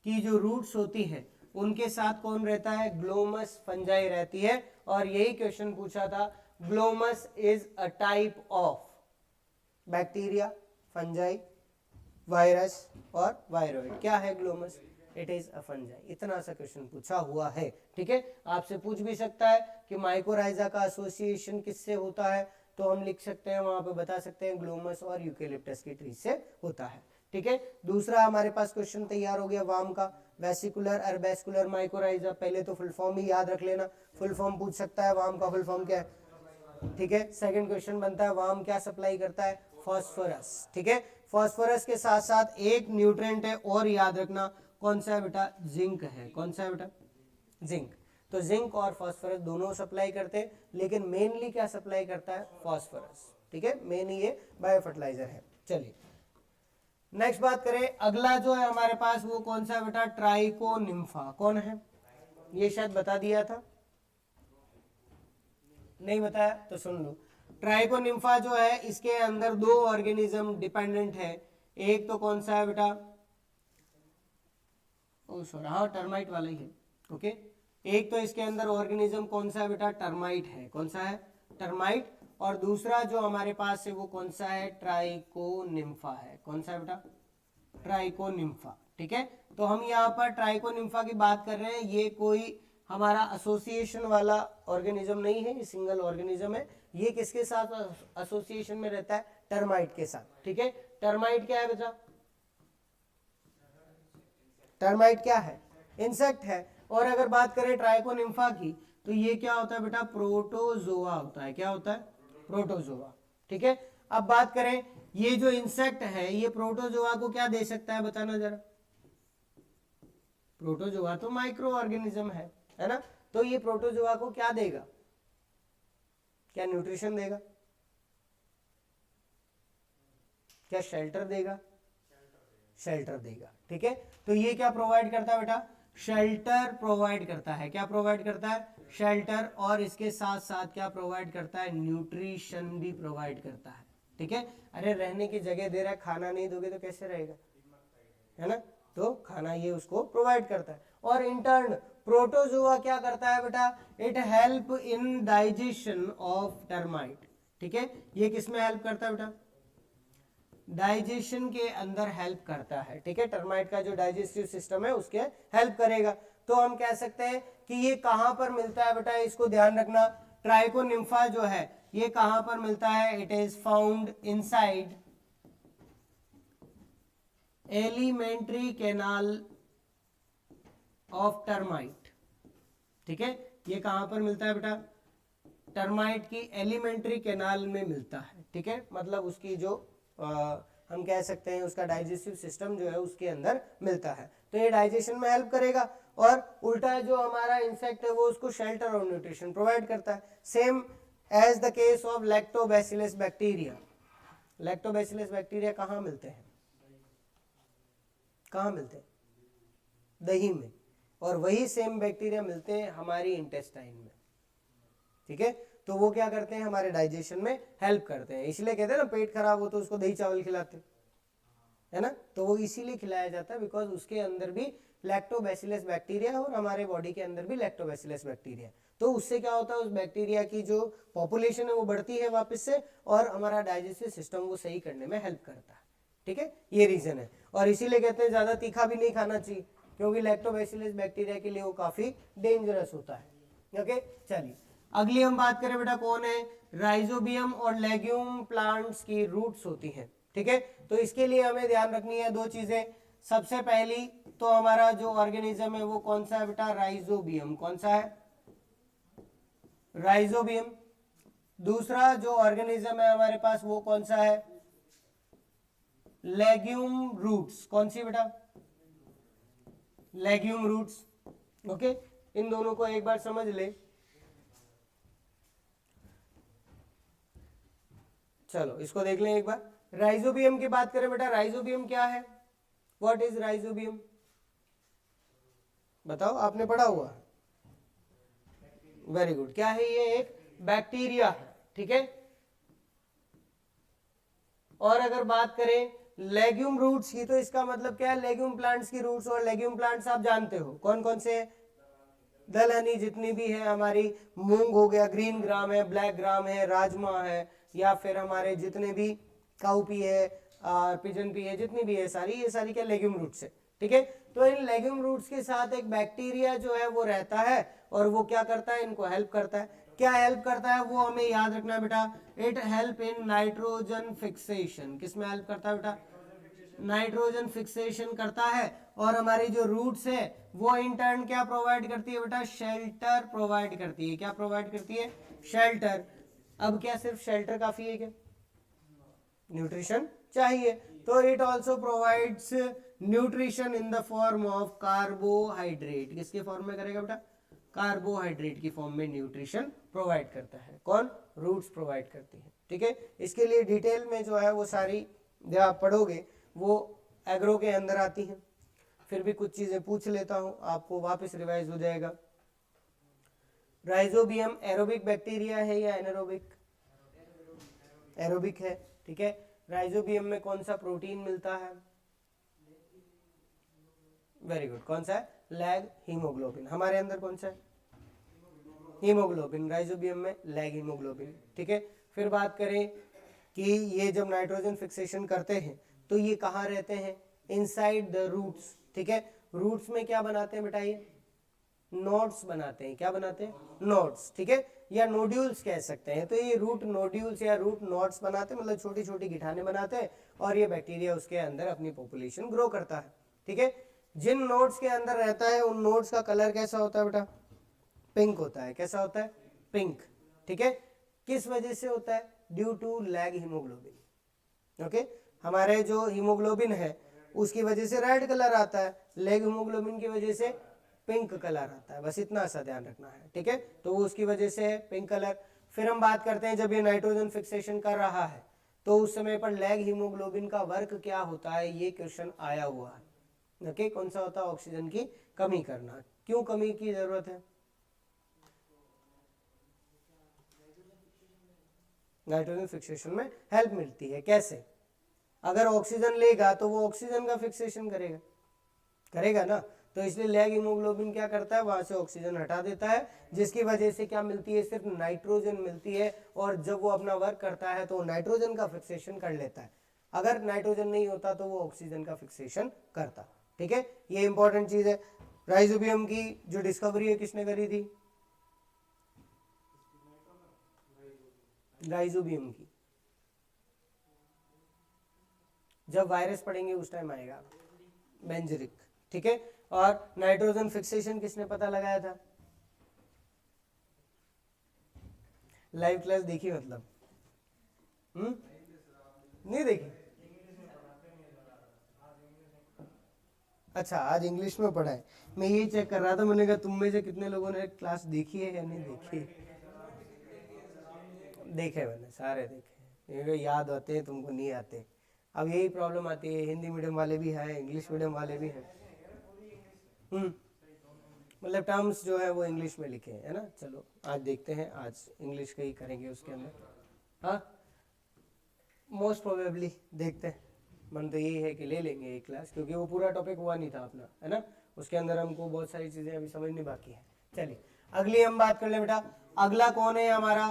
की जो रूट्स होती है उनके साथ कौन रहता है, ग्लोमस फंजाई रहती है। और यही क्वेश्चन पूछा था, Glomus is a type of bacteria, fungi, virus और वायरोइड। क्या है Glomus, it is a fungi. इतना सा क्वेश्चन पूछा हुआ है। ठीक है, आपसे पूछ भी सकता है कि माइकोराइजा का एसोसिएशन किससे होता है, तो हम लिख सकते हैं वहां पे, बता सकते हैं ग्लोमस और यूकेलिप्टस की ट्री से होता है। ठीक है। दूसरा हमारे पास क्वेश्चन तैयार हो गया वाम का, वेसिकुलर, अर्बेस्कुलर, माइकोराइजा। पहले तो फुल फॉर्म ही याद रख लेना, फुल फॉर्म पूछ सकता है वाम का फुल फॉर्म क्या है, ठीक है। सेकंड क्वेश्चन बनता है वाम क्या सप्लाई करता है, फॉस्फोरस, ठीक है। फॉस्फोरस के साथ साथ एक न्यूट्रिएंट है और याद रखना, कौन सा है बेटा, जिंक है। कौन सा है बेटा, जिंक। तो जिंक और फॉस्फोरस दोनों सप्लाई करते हैं, लेकिन मेनली क्या सप्लाई करता है, फॉस्फोरस, ठीक है। मेन ये बायो फर्टिलाइजर है। चलिए नेक्स्ट बात करें, अगला जो है हमारे पास वो कौन सा है बेटा, ट्राइकोनिम्फा। कौन है, ये शायद बता दिया था, नहीं बताया तो सुन लो। ट्राइकोनिम्फा जो है इसके अंदर दो ऑर्गेनिज्म डिपेंडेंट है। एक तो कौन सा है बेटा, ओ सॉरी, हाँ टर्माइट वाला ही है, ओके। एक तो इसके अंदर ऑर्गेनिज्म कौन सा है बेटा, टर्माइट है। कौन सा है, टर्माइट। और दूसरा जो हमारे पास है वो कौन सा है, ट्राइकोनिम्फा है। कौन सा है बेटा, ट्राइकोनिम्फा, ठीक है। तो हम यहाँ पर ट्राइकोनिम्फा की बात कर रहे हैं, ये कोई हमारा एसोसिएशन वाला ऑर्गेनिज्म नहीं है, ये सिंगल ऑर्गेनिज्म है। ये किसके साथ एसोसिएशन में रहता है, टर्माइट के साथ, ठीक है। टर्माइट क्या है बेटा, टर्माइट क्या है, इंसेक्ट है। और अगर बात करें ट्राइकोनिम्फा की, तो ये क्या होता है बेटा, प्रोटोजोआ होता है। क्या होता है, प्रोटोजोआ, ठीक है। अब बात करें, ये जो इंसेक्ट है ये प्रोटोजोआ को क्या दे सकता है, बताना जरा। प्रोटोजोआ तो माइक्रो ऑर्गेनिज्म है ना। तो ये प्रोटोजोआ को क्या देगा, क्या न्यूट्रिशन देगा, क्या शेल्टर देगा, शेल्टर देगा, ठीक है। तो ये क्या प्रोवाइड करता है बेटा, शेल्टर प्रोवाइड करता है। क्या प्रोवाइड करता है, शेल्टर। और इसके साथ साथ क्या प्रोवाइड करता है, न्यूट्रिशन भी प्रोवाइड करता है, ठीक है। अरे रहने की जगह दे रहा है, खाना नहीं दोगे तो कैसे रहेगा, है ना। तो खाना ये उसको प्रोवाइड करता है। और इंटर्न प्रोटोजोआ क्या करता है बेटा, it help in digestion of termite, ठीक है। ये किसमें हेल्प करता है बेटा, डाइजेशन के अंदर हेल्प करता है, ठीक है। टर्माइट का जो डाइजेस्टिव सिस्टम है उसके हेल्प करेगा। तो हम कह सकते हैं कि ये कहां पर मिलता है बेटा, इसको ध्यान रखना। ट्राइकोनिम्फा जो है ये कहां पर मिलता है, it is found inside alimentary canal of termite, ठीक है। ये कहां पर मिलता है बेटा, टर्माइट की एलिमेंट्री कैनाल में मिलता है, ठीक है। मतलब उसकी जो हम कह सकते हैं उसका डाइजेस्टिव सिस्टम जो है उसके अंदर मिलता है। तो ये डाइजेशन में हेल्प करेगा। और उल्टा जो हमारा इंसेक्ट है वो उसको शेल्टर और न्यूट्रिशन प्रोवाइड करता है। Same as the case of lactobacillus bacteria. Lactobacillus bacteria कहाँ मिलते हैं, कहाँ मिलते हैं, दही में। और वही सेम बैक्टीरिया मिलते हैं हमारी इंटेस्टाइन में, ठीक है। तो वो क्या करते हैं, हमारे डाइजेशन में हेल्प करते हैं। इसलिए कहते हैं ना पेट खराब हो तो उसको दही चावल खिलाते हैं, है ना। तो वो इसीलिए खिलाया जाता है बिकॉज उसके अंदर भी लैक्टोबैसिलस बैक्टीरिया है और हमारे बॉडी के अंदर भी लैक्टोबैसिलस बैक्टीरिया है। तो उससे क्या होता है, उस बैक्टीरिया की जो पॉपुलेशन है वो बढ़ती है वापस से, और हमारा डाइजेस्टिव सिस्टम वो सही करने में हेल्प करता है, ठीक है। ये रीजन है। और इसीलिए कहते हैं ज्यादा तीखा भी नहीं खाना चाहिए, क्योंकि लैक्टोबैसिलस बैक्टीरिया के लिए वो काफी डेंजरस होता है, ओके। चलिए अगली हम बात करें बेटा, कौन है, राइजोबियम और लेग्यूम प्लांट्स की रूट्स होती हैं, ठीक है। तो इसके लिए हमें ध्यान रखनी है दो चीजें। सबसे पहली तो हमारा जो ऑर्गेनिज्म है वो कौन सा है बेटा, राइजोबियम। कौन सा है, राइजोबियम। दूसरा जो ऑर्गेनिज्म है हमारे पास वो कौन सा है, लेग्यूम रूट्स। कौन सी बेटा, लेग्यूम रूट्स, ओके। इन दोनों को एक बार समझ ले। चलो इसको देख लें एक बार। राइजोबियम की बात करें बेटा, राइजोबियम क्या है, व्हाट इज राइजोबियम, बताओ, आपने पढ़ा हुआ, वेरी गुड। क्या है ये, एक बैक्टीरिया है, ठीक है। और अगर बात करें लेग्यूम रूट्स की, तो इसका मतलब क्या है, लेग्यूम प्लांट्स की रूट्स। और लेग्यूम प्लांट्स आप जानते हो कौन कौन से हैं, दलहनी जितनी भी है हमारी, मूंग हो गया, ग्रीन ग्राम है, ब्लैक ग्राम है, राजमा है, या फिर हमारे जितने भी काउपी है, पिजन पी है, जितनी भी है सारी, ये सारी क्या लेग्यूम रूट्स है, ठीक है। तो इन लेग्यूम रूट्स के साथ एक बैक्टीरिया जो है वो रहता है, और वो क्या करता है, इनको हेल्प करता है। क्या हेल्प करता है वो हमें याद रखना है बेटा, it help in nitrogen fixation. किसमें हेल्प करता है बेटा, नाइट्रोजन फिक्सेशन करता है और हमारी जो रूट्स है वो इन टर्न क्या प्रोवाइड करती है बेटा, शेल्टर प्रोवाइड करती है। क्या प्रोवाइड करती है, शेल्टर। अब क्या सिर्फ शेल्टर काफी है क्या, न्यूट्रिशन चाहिए, तो it also provides nutrition in the form of carbohydrate. किसके फॉर्म में करेगा बेटा, कार्बोहाइड्रेट की फॉर्म में न्यूट्रिशन प्रोवाइड करता है। कौन, रूट्स प्रोवाइड करती है। ठीक है, इसके लिए डिटेल में जो है वो सारी जब आप पढ़ोगे वो एग्रो के अंदर आती हैं। फिर भी कुछ चीजें पूछ लेता हूं, आपको वापस रिवाइज हो जाएगा। राइजोबियम एरोबिक बैक्टीरिया है या एनारोबिक, एरोबिक है। ठीक है, राइजोबियम में कौन सा प्रोटीन मिलता है, वेरी गुड, कौन सा है, लैग हीमोग्लोबिन। हमारे अंदर कौन सा है, हीमोग्लोबिन, राइजोबियम में लैग हीमोग्लोबिन। ठीक है, फिर बात करें कि ये जब नाइट्रोजन फिक्सेशन करते हैं तो ये कहाँ रहते हैं, इनसाइड द रूट्स। ठीक है, रूट्स में क्या बनाते हैं बेटा, ये नोड्स बनाते हैं। क्या बनाते हैं, नोड्स। ठीक है, या नोड्यूल्स कह सकते हैं। तो ये रूट नोड्यूल्स या रूट नोड्स बनाते हैं, मतलब छोटी छोटी गिठाने बनाते हैं और ये बैक्टीरिया उसके अंदर अपनी पॉपुलेशन ग्रो करता है। ठीक है, जिन नोड्स के अंदर रहता है उन नोड्स का कलर कैसा होता है बेटा, पिंक होता है। कैसा होता है, पिंक। ठीक है, किस वजह से होता है, due to lack haemoglobin. Okay, हमारे जो हीमोग्लोबिन है उसकी वजह से रेड कलर आता है, लैग हीमोग्लोबिन की वजह से पिंक कलर आता है। बस इतना सा ध्यान रखना है। ठीक है, तो वो उसकी वजह से है पिंक कलर। फिर हम बात करते हैं जब ये नाइट्रोजन फिक्सेशन कर रहा है तो उस समय पर लैग हीमोग्लोबिन का वर्क क्या होता है, ये क्वेश्चन आया हुआ है। ओके, कौन सा होता है, ऑक्सीजन की कमी करना। क्यों कमी की जरूरत है, नाइट्रोजन फिक्सेशन में हेल्प मिलती है। कैसे, अगर ऑक्सीजन लेगा तो वो ऑक्सीजन का फिक्सेशन करेगा, करेगा ना, तो इसलिए लैग हीमोग्लोबिन क्या करता है, वहां से ऑक्सीजन हटा देता है, जिसकी वजह से क्या मिलती है, सिर्फ नाइट्रोजन मिलती है। और जब वो अपना वर्क करता है तो नाइट्रोजन का फिक्सेशन कर लेता है। अगर नाइट्रोजन नहीं होता तो वो ऑक्सीजन का फिक्सेशन करता। ठीक है, ये इंपॉर्टेंट चीज है। राइजोबियम की जो डिस्कवरी है किसने करी थी, राइजोबियम की। जब वायरस पढ़ेंगे उस टाइम आएगा, बेंजरिक। ठीक है, और नाइट्रोजन फिक्सेशन किसने पता लगाया था, लाइव क्लास देखी मतलब, नहीं देखी, अच्छा आज इंग्लिश में पढ़ा है। मैं ये चेक कर रहा था, मैंने कहा तुम में से कितने लोगों ने क्लास देखी है या नहीं देखी है। देखे, मैंने सारे देखे, याद आते हैं, तुमको नहीं आते। अब यही प्रॉब्लम आती है, हिंदी मीडियम वाले भी हैं, इंग्लिश मीडियम वाले भी हैं। मतलब टर्म्स जो है वो इंग्लिश में लिखे हैं, है ना। चलो आज देखते हैं, आज इंग्लिश का ही करेंगे उसके अंदर। हाँ, मोस्ट प्रोबेबली देखते हैं, मन तो यही है कि ले लेंगे एक क्लास, क्योंकि वो पूरा टॉपिक हुआ नहीं था अपना, है ना। उसके अंदर हमको बहुत सारी चीज़ें अभी समझनी बाकी है। चलिए अगली हम बात कर ले बेटा। अगला कौन है हमारा,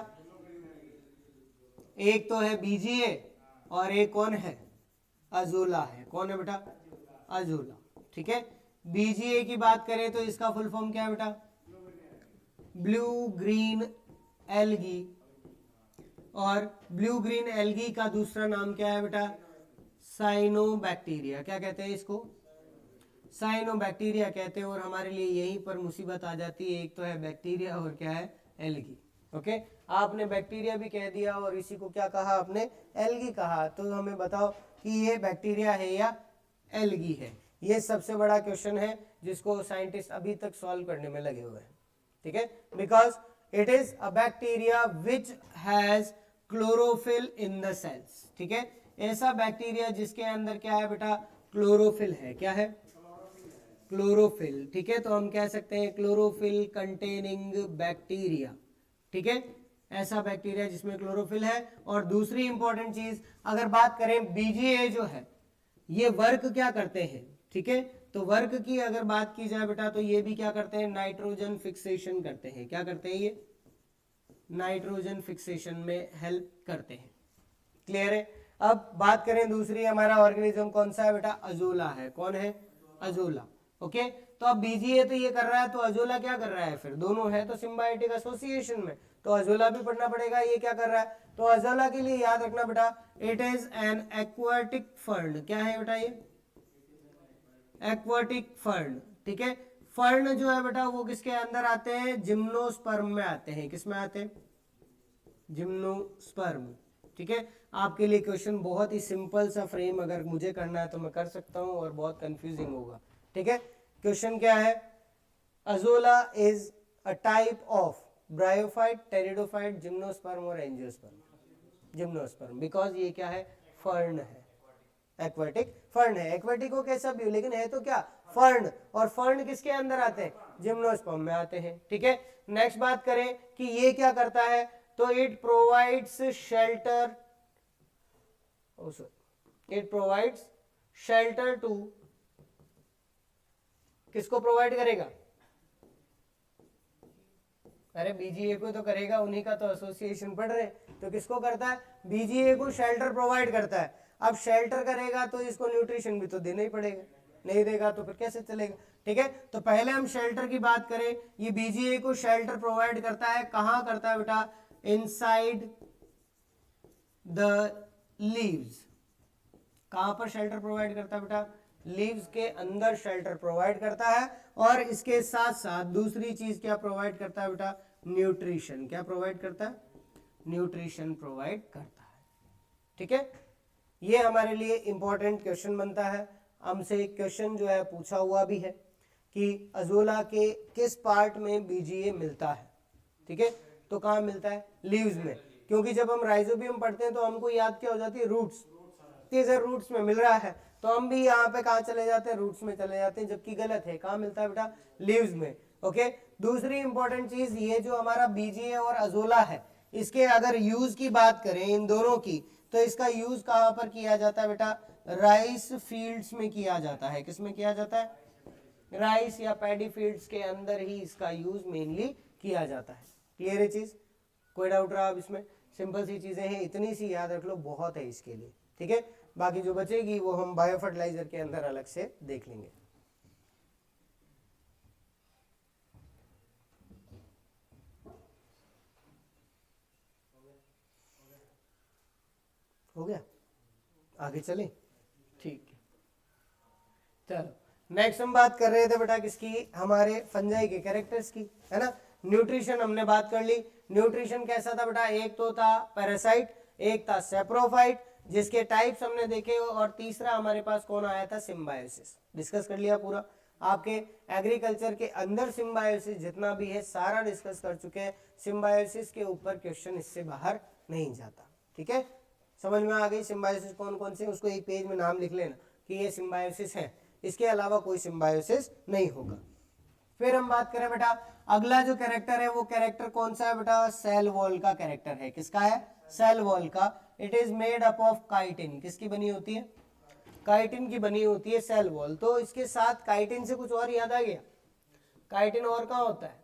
एक तो है बीजीए और एक कौन है, अजोला है। कौन है बेटा, अजोला। ठीक है, बीजीए की बात करें तो इसका फुल फॉर्म क्या है बेटा, ब्लू ग्रीन एल्गी। और ब्लू ग्रीन एल्गी का दूसरा नाम क्या है बेटा, साइनोबैक्टीरिया। क्या कहते हैं इसको, साइनोबैक्टीरिया कहते हैं। और हमारे लिए यहीं पर मुसीबत आ जाती है, एक तो है बैक्टीरिया और क्या है, एल्गी। ओके, आपने बैक्टीरिया भी कह दिया और इसी को क्या कहा आपने, एल्गी कहा। तो हमें बताओ कि ये बैक्टीरिया है या एल्गी है। ये सबसे बड़ा क्वेश्चन है जिसको साइंटिस्ट अभी तक सॉल्व करने में लगे हुए हैं। ठीक है, because it is a bacteria which has chlorophyll in the cells. ठीक है, ऐसा बैक्टीरिया जिसके अंदर क्या है बेटा, क्लोरोफिल है। क्या है, क्लोरोफिल। ठीक है, तो हम कह सकते हैं क्लोरोफिल कंटेनिंग बैक्टीरिया। ठीक है, ऐसा बैक्टीरिया जिसमें क्लोरोफिल है। और दूसरी इंपॉर्टेंट चीज, अगर बात करें बीजीए जो है ये वर्क क्या करते हैं। ठीक है, तो वर्क की अगर बात की जाए बेटा तो ये भी क्या करते हैं, नाइट्रोजन फिक्सेशन करते हैं। क्या करते हैं, ये नाइट्रोजन फिक्सेशन में हेल्प करते हैं। क्लियर है। अब बात करें दूसरी, हमारा ऑर्गेनिज्म कौन सा है बेटा, अजोला है। कौन है, अजोला। ओके, तो अब बीजीए तो ये कर रहा है, तो अजोला क्या कर रहा है, फिर दोनों है तो सिम्बायोटिक एसोसिएशन में, तो अजोला भी पढ़ना पड़ेगा ये क्या कर रहा है। तो अजोला के लिए याद रखना बेटा, it is an aquatic fern. क्या है बेटा ये, एक्वाटिक फर्न। ठीक है, फर्न जो है बेटा वो किसके अंदर आते हैं, जिम्नोस्पर्म में आते हैं। किस में आते हैं, जिम्नोस्पर्म। ठीक है, आपके लिए क्वेश्चन बहुत ही सिंपल सा फ्रेम अगर मुझे करना है तो मैं कर सकता हूं, और बहुत कंफ्यूजिंग होगा। ठीक है, क्वेश्चन क्या है, azolla is a type of bryophyte, pteridophyte, gymnosperm और एंजियोस्पर्म। जिम्नोस्पर्म बिकॉज ये क्या है, फर्न है, एक्वाटिक फर्न है। एक्वाटिक हो कैसा भी हो, लेकिन है तो क्या, फर्न, और फर्न किसके अंदर आते हैं, जिम्नोस्पर्म में आते हैं। ठीक है, नेक्स्ट बात करें कि ये क्या करता है, तो it provides shelter, it provides shelter to, किसको प्रोवाइड करेगा, अरे बीजीए को तो करेगा, उन्हीं का तो एसोसिएशन पढ़ रहे, तो किसको करता है, बीजीए को शेल्टर प्रोवाइड करता है। अब शेल्टर करेगा तो इसको न्यूट्रिशन भी तो देना ही पड़ेगा, नहीं देगा तो फिर कैसे चलेगा। ठीक है, तो पहले हम शेल्टर की बात करें, ये बीजीए को शेल्टर प्रोवाइड करता है, कहां करता है बेटा, इनसाइड द लीव्स। कहां पर शेल्टर प्रोवाइड करता है बेटा, लीव्स के अंदर शेल्टर प्रोवाइड करता है, और इसके साथ साथ दूसरी चीज क्या प्रोवाइड करता है बेटा, न्यूट्रिशन। क्या प्रोवाइड करता है, न्यूट्रिशन प्रोवाइड करता है। ठीक है, ये हमारे लिए इंपॉर्टेंट क्वेश्चन बनता है। हमसे क्वेश्चन जो है पूछा हुआ भी है कि अजोला के किस पार्ट में बीजीए मिलता है। ठीक है, तो कहां मिलता है, लीव्स में, क्योंकि जब हम राइजोबियम पढ़ते हैं तो हमको याद क्या हो जाती है, रूट्स। रूट्स में मिल रहा है, तो हम भी यहाँ पे कहाँ चले जाते हैं, रूट्स में चले जाते हैं, जबकि गलत है। कहाँ मिलता है बेटा, लीव्स में। ओके, दूसरी इंपॉर्टेंट चीज, ये जो हमारा बीजीए और अजोला है, इसके अगर यूज की बात करें इन दोनों की, तो इसका यूज कहाँ पर किया जाता है बेटा, राइस फील्ड्स में किया जाता है। किस में किया जाता है, राइस या पैडी फील्ड्स के अंदर ही इसका यूज मेनली किया जाता है। क्लियर है चीज, कोई डाउट रहा अब इसमें, सिंपल सी चीजें हैं, इतनी सी याद रख लो, बहुत है इसके लिए। ठीक है, बाकी जो बचेगी वो हम बायो फर्टिलाइजर के अंदर अलग से देख लेंगे। हो गया, आगे चलें, ठीक है। चलो नेक्स्ट हम बात कर रहे थे बेटा किसकी, हमारे फंजाई के कैरेक्टर्स की, है ना। न्यूट्रिशन हमने बात कर ली, न्यूट्रिशन कैसा था बेटा, एक तो था पैरासाइट, एक था सेप्रोफाइट, जिसके टाइप्स हमने देखे, और तीसरा हमारे पास कौन आया था, सिम्बायोसिस। डिस्कस कर लिया पूरा, आपके एग्रीकल्चर के अंदर सिम्बायोसिस जितना भी है सारा डिस्कस कर चुके हैं। सिम्बायोसिस के ऊपर क्वेश्चन इससे बाहर नहीं जाता। ठीक है, समझ में आ गई सिम्बायोसिस कौन कौन से, उसको एक पेज में नाम लिख लेना कि ये सिम्बायोसिस है, इसके अलावा कोई सिम्बायोसिस नहीं होगा। फिर हम बात करें बेटा, अगला जो कैरेक्टर है वो कैरेक्टर कौन सा है बेटा, सेल वॉल का कैरेक्टर है। किसका है, सेल वॉल का। It is made up of chitin, किसकी बनी होती है, काइटिन की बनी होती है सेल वॉल। तो इसके साथ काइटिन से कुछ और याद आ गया, काइटिन और कहाँ होता है,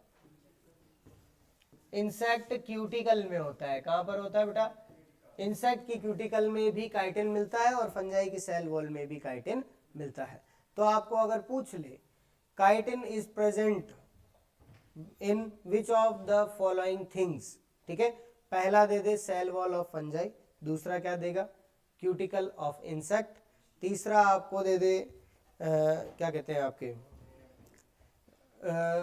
इंसेक्ट क्यूटिकल में होता है। कहां पर होता है बेटा, इंसेक्ट की क्यूटिकल में भी काइटिन मिलता है, और फंजाई की सेल वॉल में भी काइटिन मिलता है। तो आपको अगर पूछ ले chitin is present in which of the following things, ठीक है, पहला दे दे सेल वॉल ऑफ फंजाई, दूसरा क्या देगा, क्यूटिकल ऑफ इंसेक्ट, तीसरा आपको दे दे क्या कहते हैं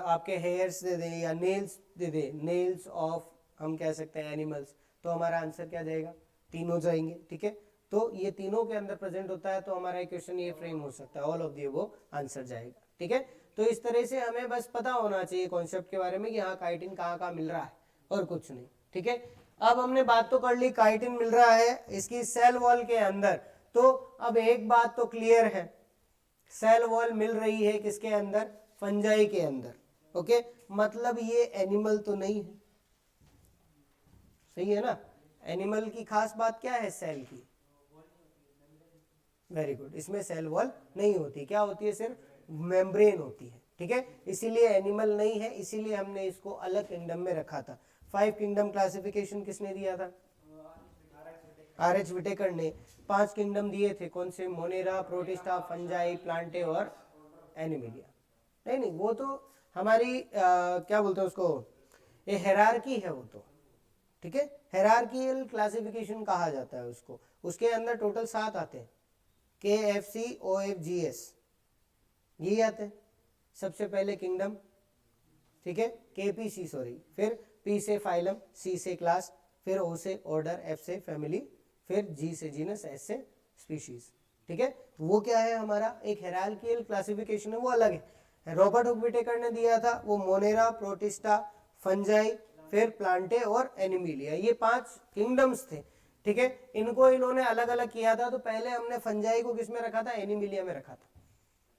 आपके हेयर्स दे दे, या nails they they, nails of हम कह सकते हैं एनिमल्स। तो हमारा आंसर क्या जाएगा, तीनों जाएंगे। ठीक है, तो ये तीनों के अंदर प्रेजेंट होता है, तो हमारा क्वेश्चन ये फ्रेम हो सकता है, ऑल ऑफ दी वो आंसर जाएगा। ठीक है, तो इस तरह से हमें बस पता होना चाहिए कॉन्सेप्ट के बारे में कि हाँ काइटिन कहाँ कहाँ मिल रहा है, और कुछ नहीं। ठीक है, अब हमने बात तो कर ली काइटिन मिल रहा है इसकी सेल वॉल के अंदर, तो अब एक बात तो क्लियर है, सेल वॉल मिल रही है किसके अंदर, फंजाई के अंदर। ओके, मतलब ये एनिमल तो नहीं है, सही है ना। एनिमल की खास बात क्या है, सेल की, वेरी गुड, इसमें सेल वॉल नहीं होती, क्या होती है, सिर्फ मेम्ब्रेन होती है। ठीक है, इसीलिए एनिमल नहीं है, इसीलिए हमने इसको अलग किंगडम में रखा था। 5 किंगडम क्लासिफिकेशन किसने दिया था, आर.एच. विटेकर ने 5 किंगडम दिए थे, कौन से, मोनेरा, प्रोटिस्टा, फंजाई, प्लांटे और एनिमिलिया। नहीं नहीं, वो तो हमारी क्या बोलते हैं उसको, ये हेरारकी है वो तो, ठीक है, हेरारकियल क्लासिफिकेशन कहा जाता है उसको। उसके अंदर टोटल 7 आते हैं, KFCOFGS, यही आते हैं। सबसे पहले किंगडम, ठीक है, KPC सॉरी, फिर P से फाइलम, C से क्लास, फिर O से ऑर्डर, F से फैमिली, फिर G से जीनस, S से स्पीशीज, ठीक है। वो क्या है हमारा एक हेरारकियल क्लासिफिकेशन है, वो अलग है। रॉबर्ट हुक विटेकर ने दिया था वो मोनेरा, प्रोटिस्टा, फंजाई, फिर प्लांटे और एनिमिलिया, ये 5 किंगडम्स थे, ठीक है। इनको इन्होंने अलग अलग किया था। तो पहले हमने फंजाई को किस में रखा था, एनिमिलिया में रखा था।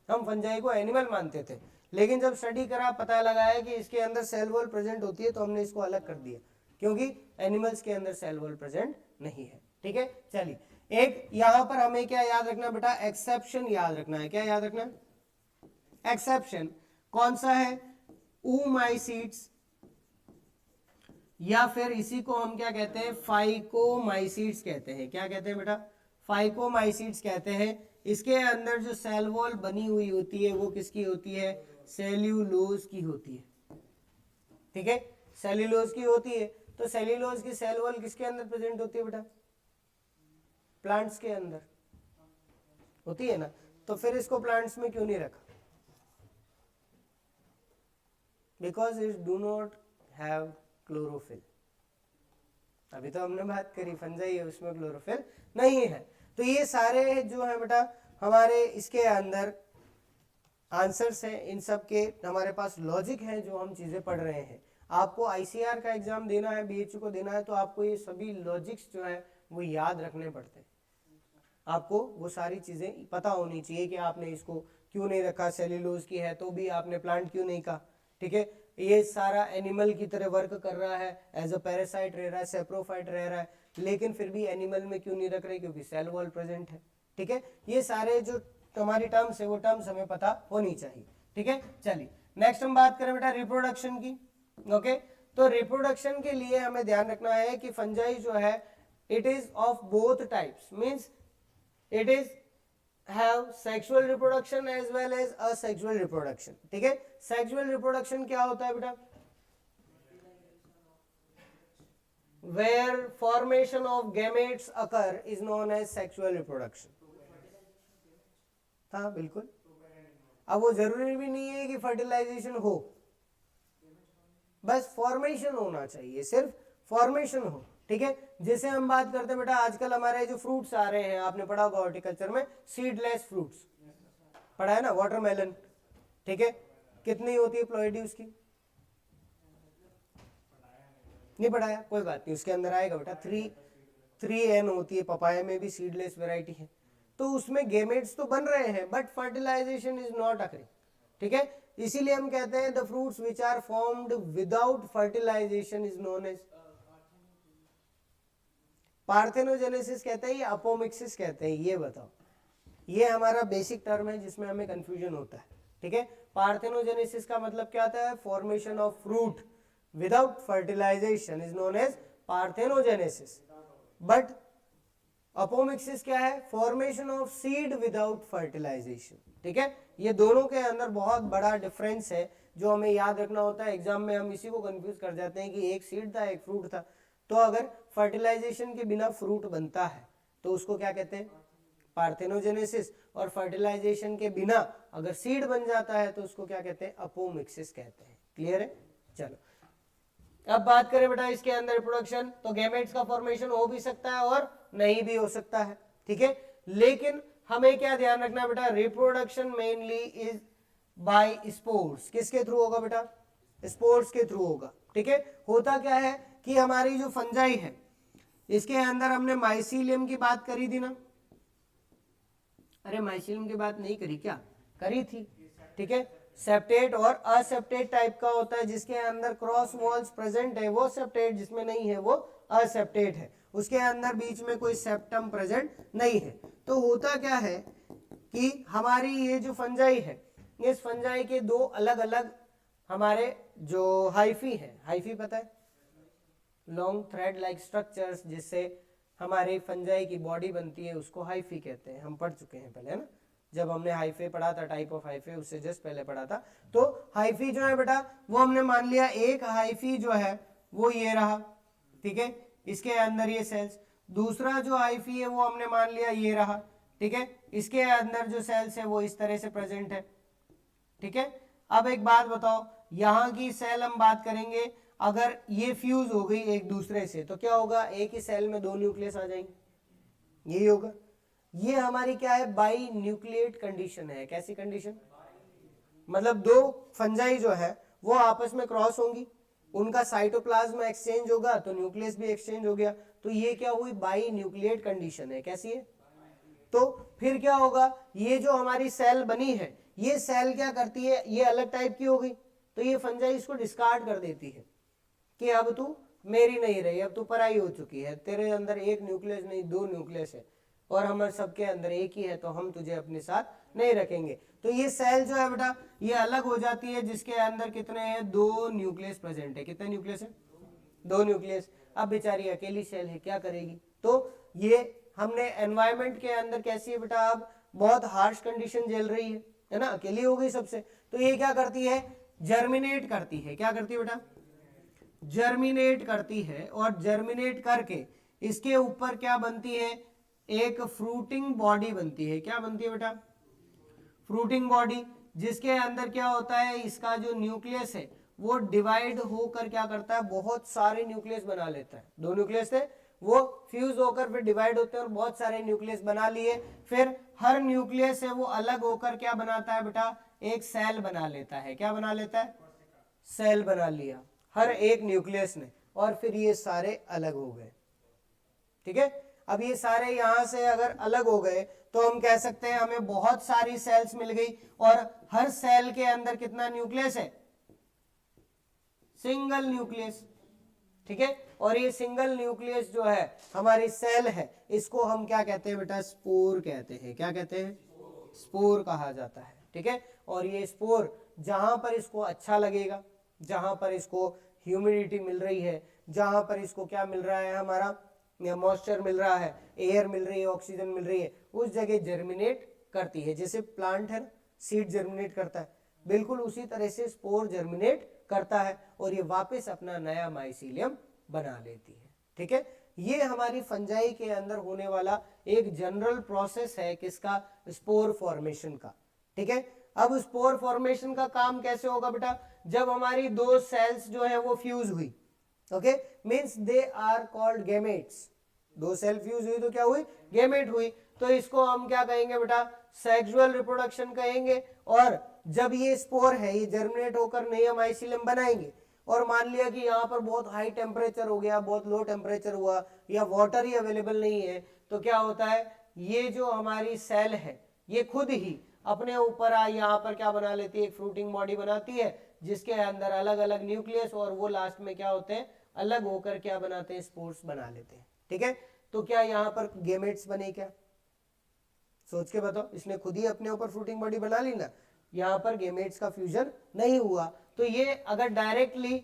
हम फंजाई को एनिमल मानते थे, लेकिन जब स्टडी करा पता लगा है कि इसके अंदर सेल वॉल प्रेजेंट होती है, तो हमने इसको अलग कर दिया, क्योंकि एनिमल्स के अंदर सेल वॉल प्रेजेंट नहीं है, ठीक है। चलिए, एक यहां पर हमें क्या याद रखना बेटा, एक्सेप्शन याद रखना है। क्या याद रखना है, एक्सेप्शन कौन सा है, oomaisids, या फिर इसी को हम क्या कहते हैं, फाइकोमाइसीड्स कहते हैं। क्या कहते हैं बेटा, फाइकोमाइसीड्स कहते हैं। इसके अंदर जो सेल वॉल बनी हुई होती है वो किसकी होती है, सेल्यूलोज की होती है, ठीक है, सेल्यूलोज की होती है। तो सेल्यूलोज की सेल वॉल किसके अंदर प्रेजेंट होती है बेटा, प्लांट्स के अंदर होती है ना। तो फिर इसको प्लांट्स में क्यों नहीं रखा, because it do not have chlorophyll. अभी तो हमने बात करी फंजाई है, उसमें क्लोरोफिल नहीं है। तो ये सारे जो है बेटा हमारे इसके अंदर आंसर्स हैं, इन सब के हमारे पास लॉजिक है जो हम चीजें पढ़ रहे हैं। आपको ICR का एग्जाम देना है, BHU को देना है, तो आपको ये सभी लॉजिक्स जो है वो याद रखने पड़ते हैं। आपको वो सारी चीजें पता होनी चाहिए कि आपने इसको क्यों नहीं रखा, सेल्यूलोज की है तो भी आपने प्लांट क्यों नहीं कहा, ठीक है। ये सारा एनिमल की तरह वर्क कर रहा है, एज अ पैरासाइट रह रहा है, सेप्रोफाइट रह रहा है, लेकिन फिर भी एनिमल में क्यों नहीं रख रहे, क्योंकि सेल वॉल प्रेजेंट है, ठीक है। ये सारे जो हमारी टर्म्स है वो टर्म्स हमें पता होनी चाहिए, ठीक है। चलिए नेक्स्ट हम बात करें बेटा रिप्रोडक्शन की, ओके। तो रिप्रोडक्शन के लिए हमें ध्यान रखना है कि फंजाई जो है it is of both types, means it is have sexual reproduction as well as asexual reproduction, ठीक है। sexual reproduction क्या होता है बेटा, where formation of gametes occur is known as sexual reproduction। हाँ बिल्कुल, अब वो जरूरी भी नहीं है कि फर्टिलाइजेशन हो, बस फॉर्मेशन होना चाहिए, सिर्फ फॉर्मेशन हो, ठीक है। जैसे हम बात करते हैं बेटा आजकल हमारे जो फ्रूट्स आ रहे हैं, आपने पढ़ा होगा हॉर्टिकल्चर में सीडलेस फ्रूट्स पढ़ा है ना, वाटरमेलन, ठीक है, कितनी होती है प्लॉइडी उसकी, नहीं पढ़ाया, कोई बात नहीं, उसके अंदर आएगा बेटा 3N होती है, पपाया में भी सीडलेस वेराइटी है। तो उसमें गेमेट्स तो बन रहे हैं but fertilisation is not occurring, ठीक है। इसीलिए हम कहते हैं the fruits which are formed without fertilisation is known as parthenogenesis कहते हैं या अपोमिक्सिस कहते हैं, ये बताओ। ये हमारा बेसिक टर्म है जिसमें हमें कंफ्यूजन होता है, ठीक है। पार्थेनोजेनेसिस का मतलब क्या होता है, formation of fruit without fertilisation is known as parthenogenesis, but apomixis क्या है, formation of seed without fertilisation, ठीक है। ये दोनों के अंदर बहुत बड़ा डिफरेंस है जो हमें याद रखना होता है। एग्जाम में हम इसी को कंफ्यूज कर जाते हैं कि एक सीड था एक फ्रूट था। तो अगर फर्टिलाइजेशन के बिना फ्रूट बनता है तो उसको क्या कहते हैं, पार्थेनोजेनेसिस, और फर्टिलाइजेशन के बिना अगर सीड बन जाता है तो उसको क्या कहते हैं, अपोमिक्सिस कहते हैं। क्लियर है, चलो अब बात करें बेटा इसके अंदर रिप्रोडक्शन, तो गैमेट्स का फॉर्मेशन हो भी सकता है और नहीं भी हो सकता है, ठीक है। लेकिन हमें क्या ध्यान रखना है बेटा, reproduction mainly is by spores. किसके थ्रू होगा बेटा, स्पोर्स के थ्रू होगा, ठीक है। होता क्या है कि हमारी जो फंजाई है इसके अंदर हमने माइसीलियम की बात करी थी ना, अरे माइसीलियम की बात नहीं करी क्या, करी थी, ठीक है। सेप्टेट और असेप्टेट टाइप का होता है, जिसके अंदर क्रॉस वॉल्स प्रेजेंट है वो सेप्टेट, जिसमें नहीं है वो असेप्टेट है, उसके अंदर बीच में कोई सेप्टम प्रेजेंट नहीं है। तो होता क्या है कि हमारी ये जो फंजाई है, इस फंजाई के दो अलग अलग हमारे जो हाइफी है, हाइफी पता है, लॉन्ग थ्रेड लाइक स्ट्रक्चर्स जिससे हमारे फंजाई की बॉडी बनती है, उसको हाइफी कहते हैं, हम पढ़ चुके हैं पहले, है ना। जब हमने हाइफे पढ़ा था, टाइप ऑफ हाइफे, उससे जस्ट पहले पढ़ा था। तो हाइफी जो है बेटा वो हमने मान लिया एक हाइफी जो है वो ये रहा, ठीक है, इसके अंदर ये सेल्स। दूसरा जो हाइफी है वो हमने मान लिया ये रहा, ठीक है, इसके अंदर जो सेल्स है वो इस तरह से प्रेजेंट है, ठीक है। अब एक बात बताओ, यहां की सेल हम बात करेंगे, अगर ये फ्यूज हो गई एक दूसरे से तो क्या होगा, एक ही सेल में दो न्यूक्लियस आ जाएंगे, यही होगा। ये हमारी क्या है, बाई न्यूक्लिएट कंडीशन है। कैसी कंडीशन, मतलब दो फंजाई जो है वो आपस में क्रॉस होंगी, उनका साइटोप्लाज्म एक्सचेंज होगा तो न्यूक्लियस भी एक्सचेंज हो गया, तो ये क्या हुई, बाई न्यूक्लिएट कंडीशन है। कैसी है, तो फिर क्या होगा, ये जो हमारी सेल बनी है, ये सेल क्या करती है, ये अलग टाइप की हो गई, तो ये फंजाई इसको डिस्कार्ड कर देती है कि अब तू मेरी नहीं रही, अब तू पराई हो चुकी है, तेरे अंदर एक न्यूक्लियस नहीं दो न्यूक्लियस है, और हमारे सबके अंदर एक ही है, तो हम तुझे अपने साथ नहीं रखेंगे। तो ये सेल जो है बेटा ये अलग हो जाती है, जिसके अंदर कितने हैं, दो न्यूक्लियस प्रेजेंट है। कितने न्यूक्लियस है, दो न्यूक्लियस। अब बेचारी अकेली सेल है, क्या करेगी, तो ये हमने एनवायरमेंट के अंदर कैसी है बेटा, अब बहुत हार्श कंडीशन झेल रही है ना, अकेली हो गई सबसे, तो ये क्या करती है, जर्मिनेट करती है। क्या करती है बेटा, जर्मिनेट करती है, और जर्मिनेट करके इसके ऊपर क्या बनती है, एक फ्रूटिंग बॉडी बनती है। क्या बनती है बेटा, फ्रूटिंग बॉडी, जिसके अंदर क्या होता है, इसका जो न्यूक्लियस है वो डिवाइड होकर क्या करता है, बहुत सारे न्यूक्लियस बना लेता है। दो न्यूक्लियस थे वो फ्यूज होकर फिर डिवाइड होते हैं और बहुत सारे न्यूक्लियस बना लिए, फिर हर न्यूक्लियस से वो अलग होकर क्या बनाता है बेटा, एक सेल बना लेता है। क्या बना लेता है, सेल बना लिया हर एक न्यूक्लियस ने, और फिर ये सारे अलग हो गए, ठीक है। अब ये सारे यहां से अगर अलग हो गए तो हम कह सकते हैं हमें बहुत सारी सेल्स मिल गई, और हर सेल के अंदर कितना न्यूक्लियस है, सिंगल न्यूक्लियस, ठीक है। और ये सिंगल न्यूक्लियस जो है हमारी सेल है, इसको हम क्या कहते हैं बेटा, स्पोर कहते हैं। क्या कहते हैं, स्पोर कहा जाता है, ठीक है। और ये स्पोर जहां पर इसको अच्छा लगेगा, जहां पर इसको ह्यूमिडिटी मिल रही है, जहां पर इसको क्या मिल रहा है, हमारा मॉइस्चर मिल रहा है, एयर मिल रही है, ऑक्सीजन मिल रही है, उस जगह जर्मिनेट करती है। जैसे प्लांट है ना, सीड जर्मिनेट करता है, बिल्कुल उसी तरह से स्पोर जर्मिनेट करता है, और ये वापस अपना नया माइसीलियम बना लेती है, ठीक है। ये हमारी फंजाई के अंदर होने वाला एक जनरल प्रोसेस है, किसका, स्पोर फॉर्मेशन का, ठीक है। अब स्पोर फॉर्मेशन का काम कैसे होगा बेटा, जब हमारी दो सेल्स जो है वो फ्यूज हुई, okay, means they are called gametes. दो सेल फ्यूज हुई तो क्या हुई, गैमेट हुई, तो इसको हम क्या कहेंगे बेटा, सेक्सुअल रिप्रोडक्शन कहेंगे। और जब ये स्पोर है ये जर्मिनेट होकर नया माइसीलियम बनाएंगे, और मान लिया कि यहाँ पर बहुत हाई टेम्परेचर हो गया, बहुत लो टेम्परेचर हुआ, या वाटर ही अवेलेबल नहीं है, तो क्या होता है, ये जो हमारी सेल है ये खुद ही अपने ऊपर यहाँ पर क्या बना लेती है, एक फ्रूटिंग बॉडी बनाती है, जिसके अंदर अलग अलग न्यूक्लियस, और वो लास्ट में क्या होते हैं, अलग होकर क्या बनाते हैं, स्पोर्स बना लेते हैं, ठीक है। तो क्या यहाँ पर गेमेट्स बने, क्या सोच के बताओ, इसने खुद ही अपने ऊपर फ्रूटिंग बॉडी बना ली ना, यहाँ पर गेमेट्स का फ्यूजन नहीं हुआ। तो ये अगर डायरेक्टली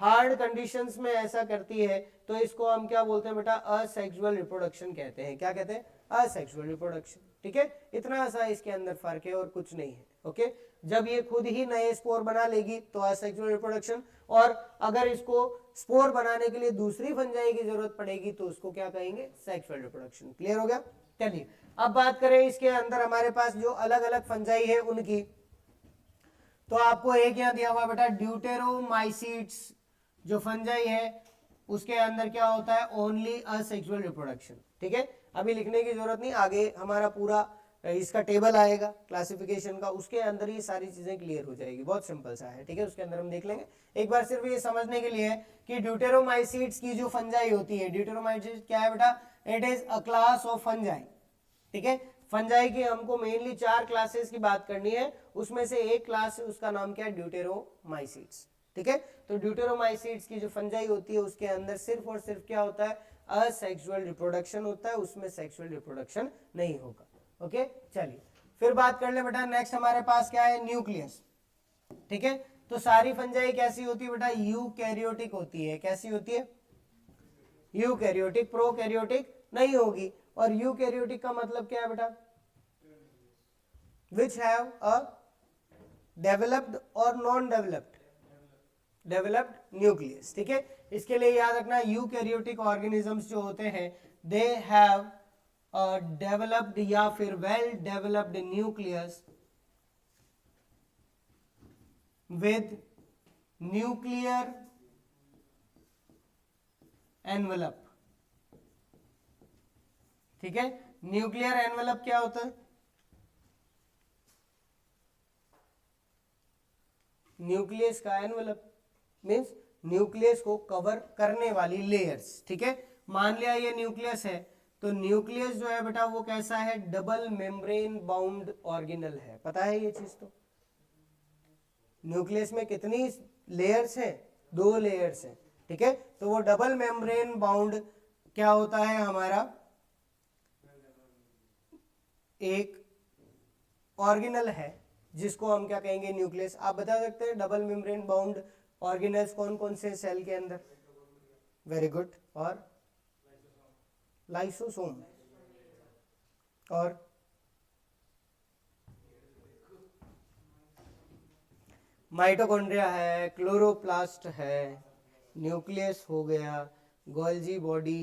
हार्ड कंडीशंस में ऐसा करती है तो इसको हम क्या बोलते हैं बेटा, असेक्सुअल रिप्रोडक्शन कहते हैं। क्या कहते हैं, असेक्सुअल रिप्रोडक्शन, ठीक है। इतना सा इसके अंदर फर्क है और कुछ नहीं है, ओके। जब ये खुद ही नए स्पोर बना लेगी तो असेक्सुअल रिप्रोडक्शन, और अगर इसको स्पोर बनाने के लिए दूसरी फंजाई की जरूरत पड़ेगी तो उसको क्या कहेंगे, सेक्सुअल रिप्रोडक्शन। क्लियर हो गया, चलिए अब बात करें इसके अंदर हमारे पास जो अलग अलग फंजाई है उनकी। तो आपको एक यहाँ दिया हुआ बेटा, ड्यूटेरोमाइसीट्स जो फंजाई है उसके अंदर क्या होता है, ओनली असेक्सुअल रिप्रोडक्शन, ठीक है। अभी लिखने की जरूरत नहीं, आगे हमारा पूरा इसका टेबल आएगा क्लासिफिकेशन का, उसके अंदर ये सारी चीजें क्लियर हो जाएगी, बहुत सिंपल सा है, ठीक है। उसके अंदर हम देख लेंगे, एक बार सिर्फ ये समझने के लिए कि ड्यूटेरोमाइसीट्स की जो फंजाई होती है, ड्यूटेरोमाइसीट्स क्या है बेटा, it is a class of fungi, ठीक है। फंजाई की हमको मेनली 4 क्लासेस की बात करनी है, उसमें से एक क्लास उसका नाम क्या है, ड्यूटेरोमाइसीट्स, ठीक है। तो ड्यूटेरोमाइसीट्स की जो फंजाई होती है उसके अंदर सिर्फ और सिर्फ क्या होता है, असेक्सुअल रिप्रोडक्शन होता है, उसमें सेक्सुअल रिप्रोडक्शन नहीं होगा, ओके। चलिए फिर बात कर ले बेटा, नेक्स्ट हमारे पास क्या है, न्यूक्लियस, ठीक है। तो सारी फंजाई कैसी होती है बेटा, यूकैरियोटिक होती है। कैसी होती है, यूकैरियोटिक, प्रोकैरियोटिक नहीं होगी। और यूकैरियोटिक का मतलब क्या है बेटा, विच हैव अ डेवलप्ड और नॉन डेवलप्ड न्यूक्लियस। ठीक है, इसके लिए याद रखना यूकैरियोटिक ऑर्गेनिजम्स जो होते हैं दे हैव डेवलप्ड या फिर well developed nucleus with nuclear envelope. ठीक है, न्यूक्लियर एनवलप क्या होता है? न्यूक्लियस का एनवलप मीन्स न्यूक्लियस को कवर करने वाली लेयर्स। ठीक है, मान लिया ये न्यूक्लियस है, तो न्यूक्लियस जो है बेटा वो कैसा है? डबल मेम्ब्रेन बाउंड ऑर्गेनल है। पता है ये चीज? तो न्यूक्लियस में कितनी लेयर्स हैं? 2 लेयर्स हैं। ठीक है, तो वो डबल मेम्ब्रेन बाउंड क्या होता है हमारा? एक ऑर्गेनल है जिसको हम क्या कहेंगे? न्यूक्लियस। आप बता सकते हैं डबल मेम्ब्रेन बाउंड ऑर्गेनल्स कौन कौन से सेल के अंदर? Very good. और लाइसोसोम, और माइटोकॉन्ड्रिया है, क्लोरोप्लास्ट है, न्यूक्लियस हो गया, गोल्जी बॉडी,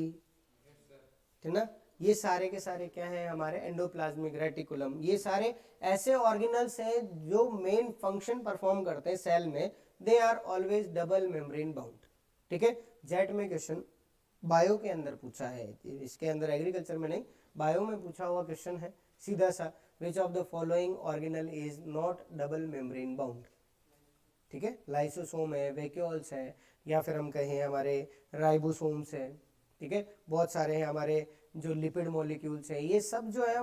ठीक ना, ये सारे के सारे क्या है हमारे? Endoplasmic reticulum. ये सारे ऐसे ऑर्गेनल्स हैं जो मेन फंक्शन परफॉर्म करते हैं सेल में। They are always double membrane bound. ठीक है, जेट में क्वेश्चन बायो के अंदर पूछा है, इसके अंदर एग्रीकल्चर में नहीं, बायो में पूछा हुआ क्वेश्चन है सीधा सा, विच of the following organelle is not double membrane bound. ठीक है, लाइसोसोम है, वैक्यूल्स है, या फिर हम कहें हमारे राइबोसोम्स है। ठीक है, बहुत सारे हैं हमारे जो लिपिड मॉलिक्यूल्स हैं, ये सब जो है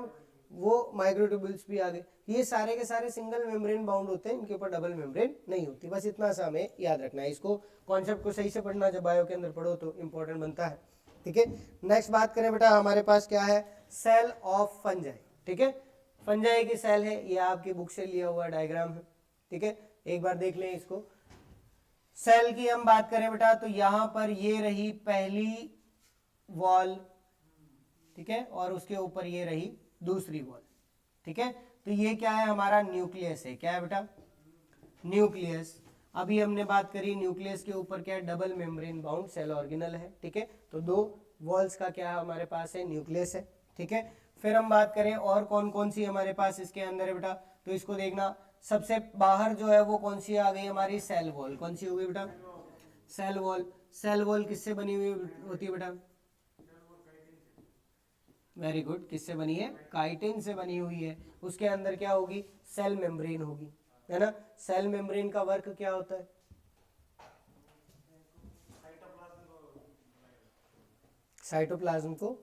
वो माइक्रोट्यूब्यूल्स भी आ गए, ये सारे के सारे सिंगल मेम्ब्रेन बाउंड होते हैं, इनके ऊपर डबल मेम्ब्रेन नहीं होती। बस इतना सा हमें याद रखना है, इसको कॉन्सेप्ट को सही से पढ़ना, जब बायो के अंदर पढ़ो तो इंपॉर्टेंट बनता है। ठीक है, नेक्स्ट बात करें बेटा, हमारे पास क्या है? Cell of fungi. ठीक है, फंजाई की सेल है, ये आपकी बुक से लिया हुआ डायग्राम है। ठीक है, एक बार देख लें इसको। सेल की हम बात करें बेटा तो यहां पर ये रही पहली वॉल, ठीक है, और उसके ऊपर ये रही दूसरी वॉल। ठीक है, तो ये क्या है हमारा? न्यूक्लियस है। क्या है बेटा? न्यूक्लियस। अभी हमने बात करी न्यूक्लियस के ऊपर क्या है? Double membrane bound cell organelle है। ठीक है, तो 2 वॉल्स का क्या है हमारे पास है? न्यूक्लियस है। ठीक है, फिर हम बात करें और कौन कौन सी हमारे पास इसके अंदर है बेटा, तो इसको देखना, सबसे बाहर जो है वो कौन सी आ गई हमारी? Cell wall. कौन सी हो गई बेटा? Cell wall. सेल वॉल किससे बनी हुई होती है बेटा? वेरी गुड, किससे बनी है? काइटिन से बनी हुई है। उसके अंदर क्या होगी? सेल मेम्ब्रेन होगी, है ना। सेल मेम्ब्रेन का वर्क क्या होता है? साइटोप्लाज्म को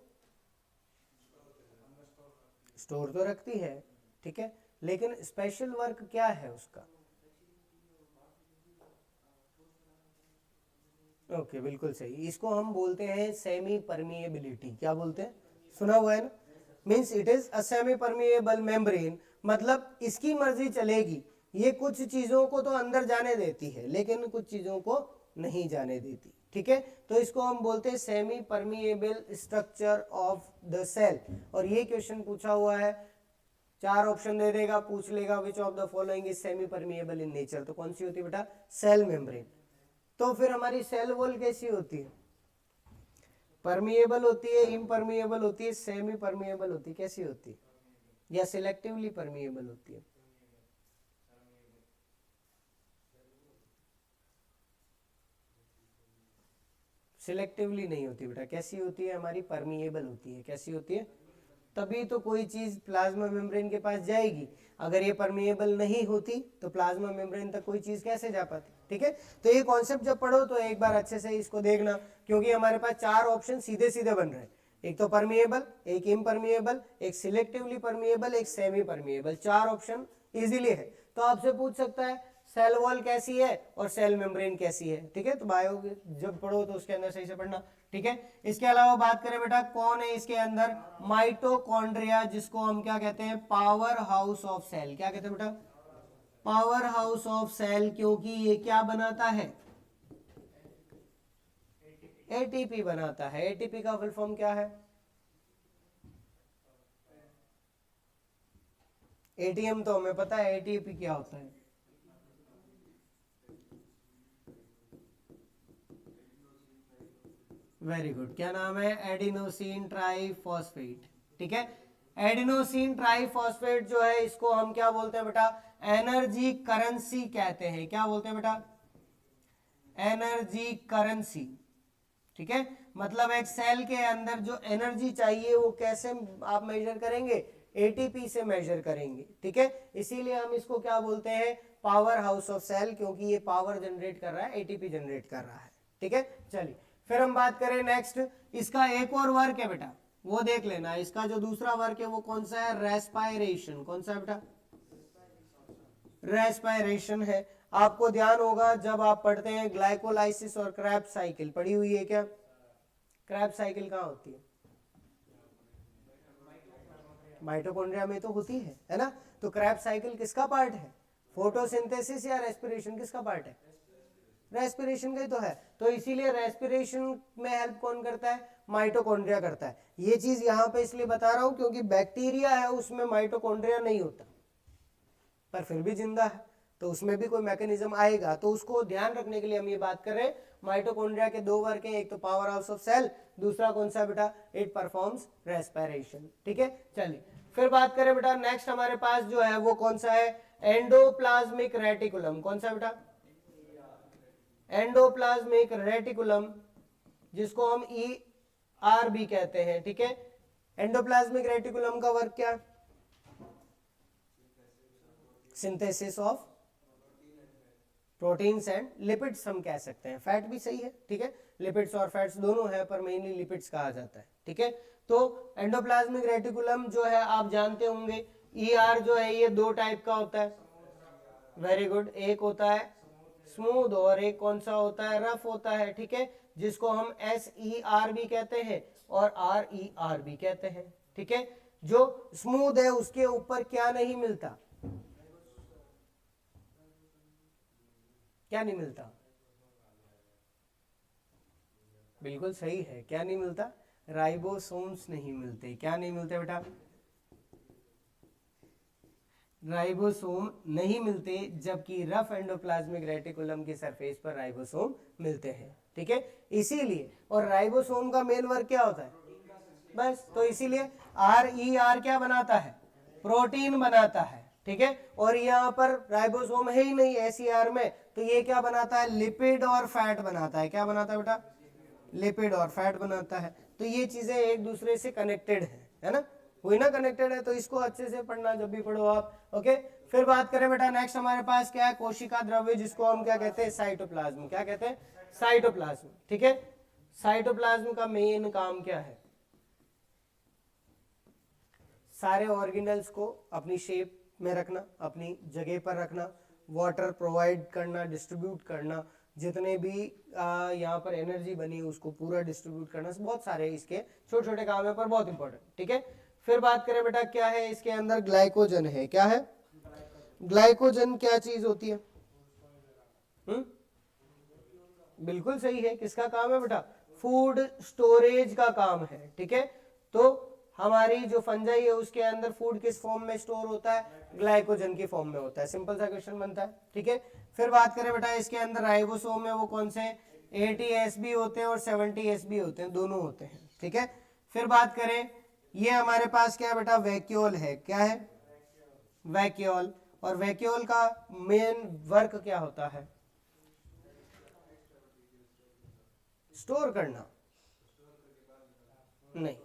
स्टोर तो रखती है, ठीक है, लेकिन स्पेशल वर्क क्या है उसका? ओके, बिल्कुल सही, इसको हम बोलते हैं सेमी परमिएबिलिटी। क्या बोलते हैं? सुना हुआ है ना, means it is a semi permeable membrane, मतलब इसकी मर्जी चलेगी, ये कुछ चीजों को तो अंदर जाने देती है लेकिन कुछ चीजों को नहीं जाने देती। ठीक है, तो इसको हम बोलते हैं semi permeable structure of the cell. और ये क्वेश्चन पूछा हुआ है, 4 ऑप्शन दे देगा, पूछ लेगा which of the following is semi permeable in nature, तो कौन सी होती है बेटा? Cell membrane. तो फिर हमारी सेल वॉल कैसी होती है? परमिएबल होती है, इम्परमिएबल होती है, सेमी परमिएबल होती है, कैसी होती है? या सिलेक्टिवली परमिएबल होती है? सिलेक्टिवली नहीं होती बेटा, कैसी होती है हमारी? परमिएबल होती है। कैसी होती है? तभी तो कोई चीज प्लाज्मा मेम्ब्रेन के पास जाएगी। अगर ये परमिएबल नहीं होती तो प्लाज्मा मेम्ब्रेन तक कोई चीज कैसे जा पाती? ठीक है, तो ये कॉन्सेप्ट जब पढ़ो तो एक बार अच्छे से इसको देखना, क्योंकि हमारे पास 4 ऑप्शन सीधे सीधे बन रहे हैं, एक तो परमिएबल, एक इम्परमिएबल, एक सिलेक्टिवली परमिएबल, एक सेमी परमिएबल, 4 ऑप्शन इजीली है। तो आपसे पूछ सकता है सेल वॉल कैसी है और सेल मेम्ब्रेन कैसी है। ठीक है, तो बायो जब पढ़ो तो उसके अंदर सही से पढ़ना। ठीक है, इसके अलावा बात करें बेटा कौन है इसके अंदर? माइटोकॉन्ड्रिया, जिसको हम क्या कहते हैं? Power house of cell. क्या कहते हैं बेटा? पावर हाउस ऑफ सेल, क्योंकि ये क्या बनाता है? एटीपी बनाता है। एटीपी का फुल फॉर्म क्या है? एटीएम तो हमें पता है, एटीपी क्या होता है? वेरी गुड, क्या नाम है? Adenosine triphosphate. ठीक है, एडिनोसिन ट्राइफॉस्फेट जो है इसको हम क्या बोलते हैं बेटा? एनर्जी करेंसी कहते हैं। क्या बोलते हैं बेटा? Energy currency. ठीक है, मतलब एक सेल के अंदर जो एनर्जी चाहिए वो कैसे आप मेजर करेंगे? एटीपी से मेजर करेंगे। ठीक है, इसीलिए हम इसको क्या बोलते हैं? पावर हाउस ऑफ सेल, क्योंकि ये पावर जनरेट कर रहा है, एटीपी जनरेट कर रहा है। ठीक है, चलिए फिर हम बात करें नेक्स्ट, इसका एक और वर्क है बेटा, वो देख लेना। इसका जो दूसरा वर्क है वो कौन सा है? रेस्पायरेशन। कौन सा है बेटा? रेस्पायरेशन है। आपको ध्यान होगा जब आप पढ़ते हैं ग्लाइकोलाइसिस और क्रेब्स साइकिल, पढ़ी हुई है क्या? क्रेब्स साइकिल कहाँ होती है? माइटोकॉन्ड्रिया में तो होती है ना? तो क्रेब्स साइकिल किसका पार्ट है? फोटोसिंथेसिस या रेस्पिरेशन, किसका पार्ट है? रेस्पिरेशन का ही तो है। तो इसीलिए रेस्पिरेशन में हेल्प कौन करता है? माइटोकॉन्ड्रिया करता है। ये चीज यहां पे इसलिए बता रहा हूं क्योंकि बैक्टीरिया है उसमें माइटोकॉन्ड्रिया नहीं होता, पर फिर भी जिंदा है, तो उसमें भी कोई मैकेनिज्म आएगा। तो उसको ध्यान रखने के लिए हम ये बात कर रहे हैं। माइटोकॉन्ड्रिया के दो वर्क हैं, एक तो पावर हाउस ऑफ सेल, दूसरा कौन सा बेटा? It performs respiration. ठीक है, चलिए फिर बात करें बेटा नेक्स्ट हमारे पास जो है वो कौन सा है? Endoplasmic reticulum. कौन सा बेटा? एंडोप्लाज्मिक रेटिकुलम, जिसको हम ER भी कहते हैं। ठीक है, एंडोप्लाज्मिक रेटिकुलम का वर्क क्या? Synthesis of proteins and lipids हम कह सकते हैं, फैट भी सही है। ठीक है, लिपिड्स और फैट्स दोनों है, पर मेनली लिपिड्स कहा जाता है। ठीक है, तो एंडोप्लाज्मिक रेटिकुलम जो है आप जानते होंगे, ER जो है ये दो टाइप का होता है। वेरी गुड, एक होता है स्मूथ और एक कौन सा होता है? रफ होता है। ठीक है, जिसको हम SER भी कहते हैं और RER भी कहते हैं। ठीक है, जो स्मूथ है उसके ऊपर क्या नहीं मिलता? क्या नहीं मिलता? बिल्कुल सही है, क्या नहीं मिलता? राइबोसोम्स नहीं मिलते। क्या नहीं मिलते बेटा? राइबोसोम नहीं मिलते, जबकि रफ एंडोप्लाज्मिक रेटिकुलम की सरफेस पर राइबोसोम मिलते हैं। ठीक है, इसीलिए, और राइबोसोम का मेन वर्क क्या होता है? बस, तो इसीलिए RER क्या बनाता है? प्रोटीन बनाता है। ठीक है, और यहाँ पर राइबोसोम है ही नहीं SER में, तो ये क्या बनाता है? लिपिड और फैट बनाता है। क्या बनाता है बेटा? लिपिड और फैट बनाता है। तो ये चीजें एक दूसरे से कनेक्टेड है ना? हुई ना कनेक्टेड है, तो इसको अच्छे से पढ़ना जब भी पढ़ो आप। ओके, फिर बात करें बेटा नेक्स्ट हमारे पास क्या है? कोशिका द्रव्य, जिसको हम क्या कहते हैं? साइटोप्लाज्म। क्या कहते हैं? साइटोप्लाज्म। ठीक है, साइटोप्लाज्म का मेन काम क्या है? सारे ऑर्गेनल्स को अपनी शेप में रखना, अपनी जगह पर रखना, वाटर प्रोवाइड करना, डिस्ट्रीब्यूट करना, जितने भी यहाँ पर एनर्जी बनी उसको पूरा डिस्ट्रीब्यूट करना। बहुत सारे इसके छोटे छोटे काम है, पर बहुत इंपॉर्टेंट। ठीक है, फिर बात करें बेटा क्या है इसके अंदर? ग्लाइकोजन है। क्या है? ग्लाइकोजन क्या चीज होती है? बिल्कुल सही है, किसका काम है बेटा? फूड स्टोरेज का काम है। ठीक है, तो हमारी जो फंजाई है उसके अंदर फूड किस फॉर्म में स्टोर होता है? ग्लाइकोजन की फॉर्म में होता है। सिंपल सा क्वेश्चन बनता है। ठीक है, फिर बात करें बेटा इसके अंदर राइबोसोम है, वो कौन से? 80S भी होते हैं और 70S भी होते हैं, दोनों होते हैं। ठीक है, फिर बात करें, ये हमारे पास क्या है बेटा? वैक्यूल है। क्या है? वैक्यूल। और वैक्यूल का मेन वर्क क्या होता है? स्टोर करना नहीं,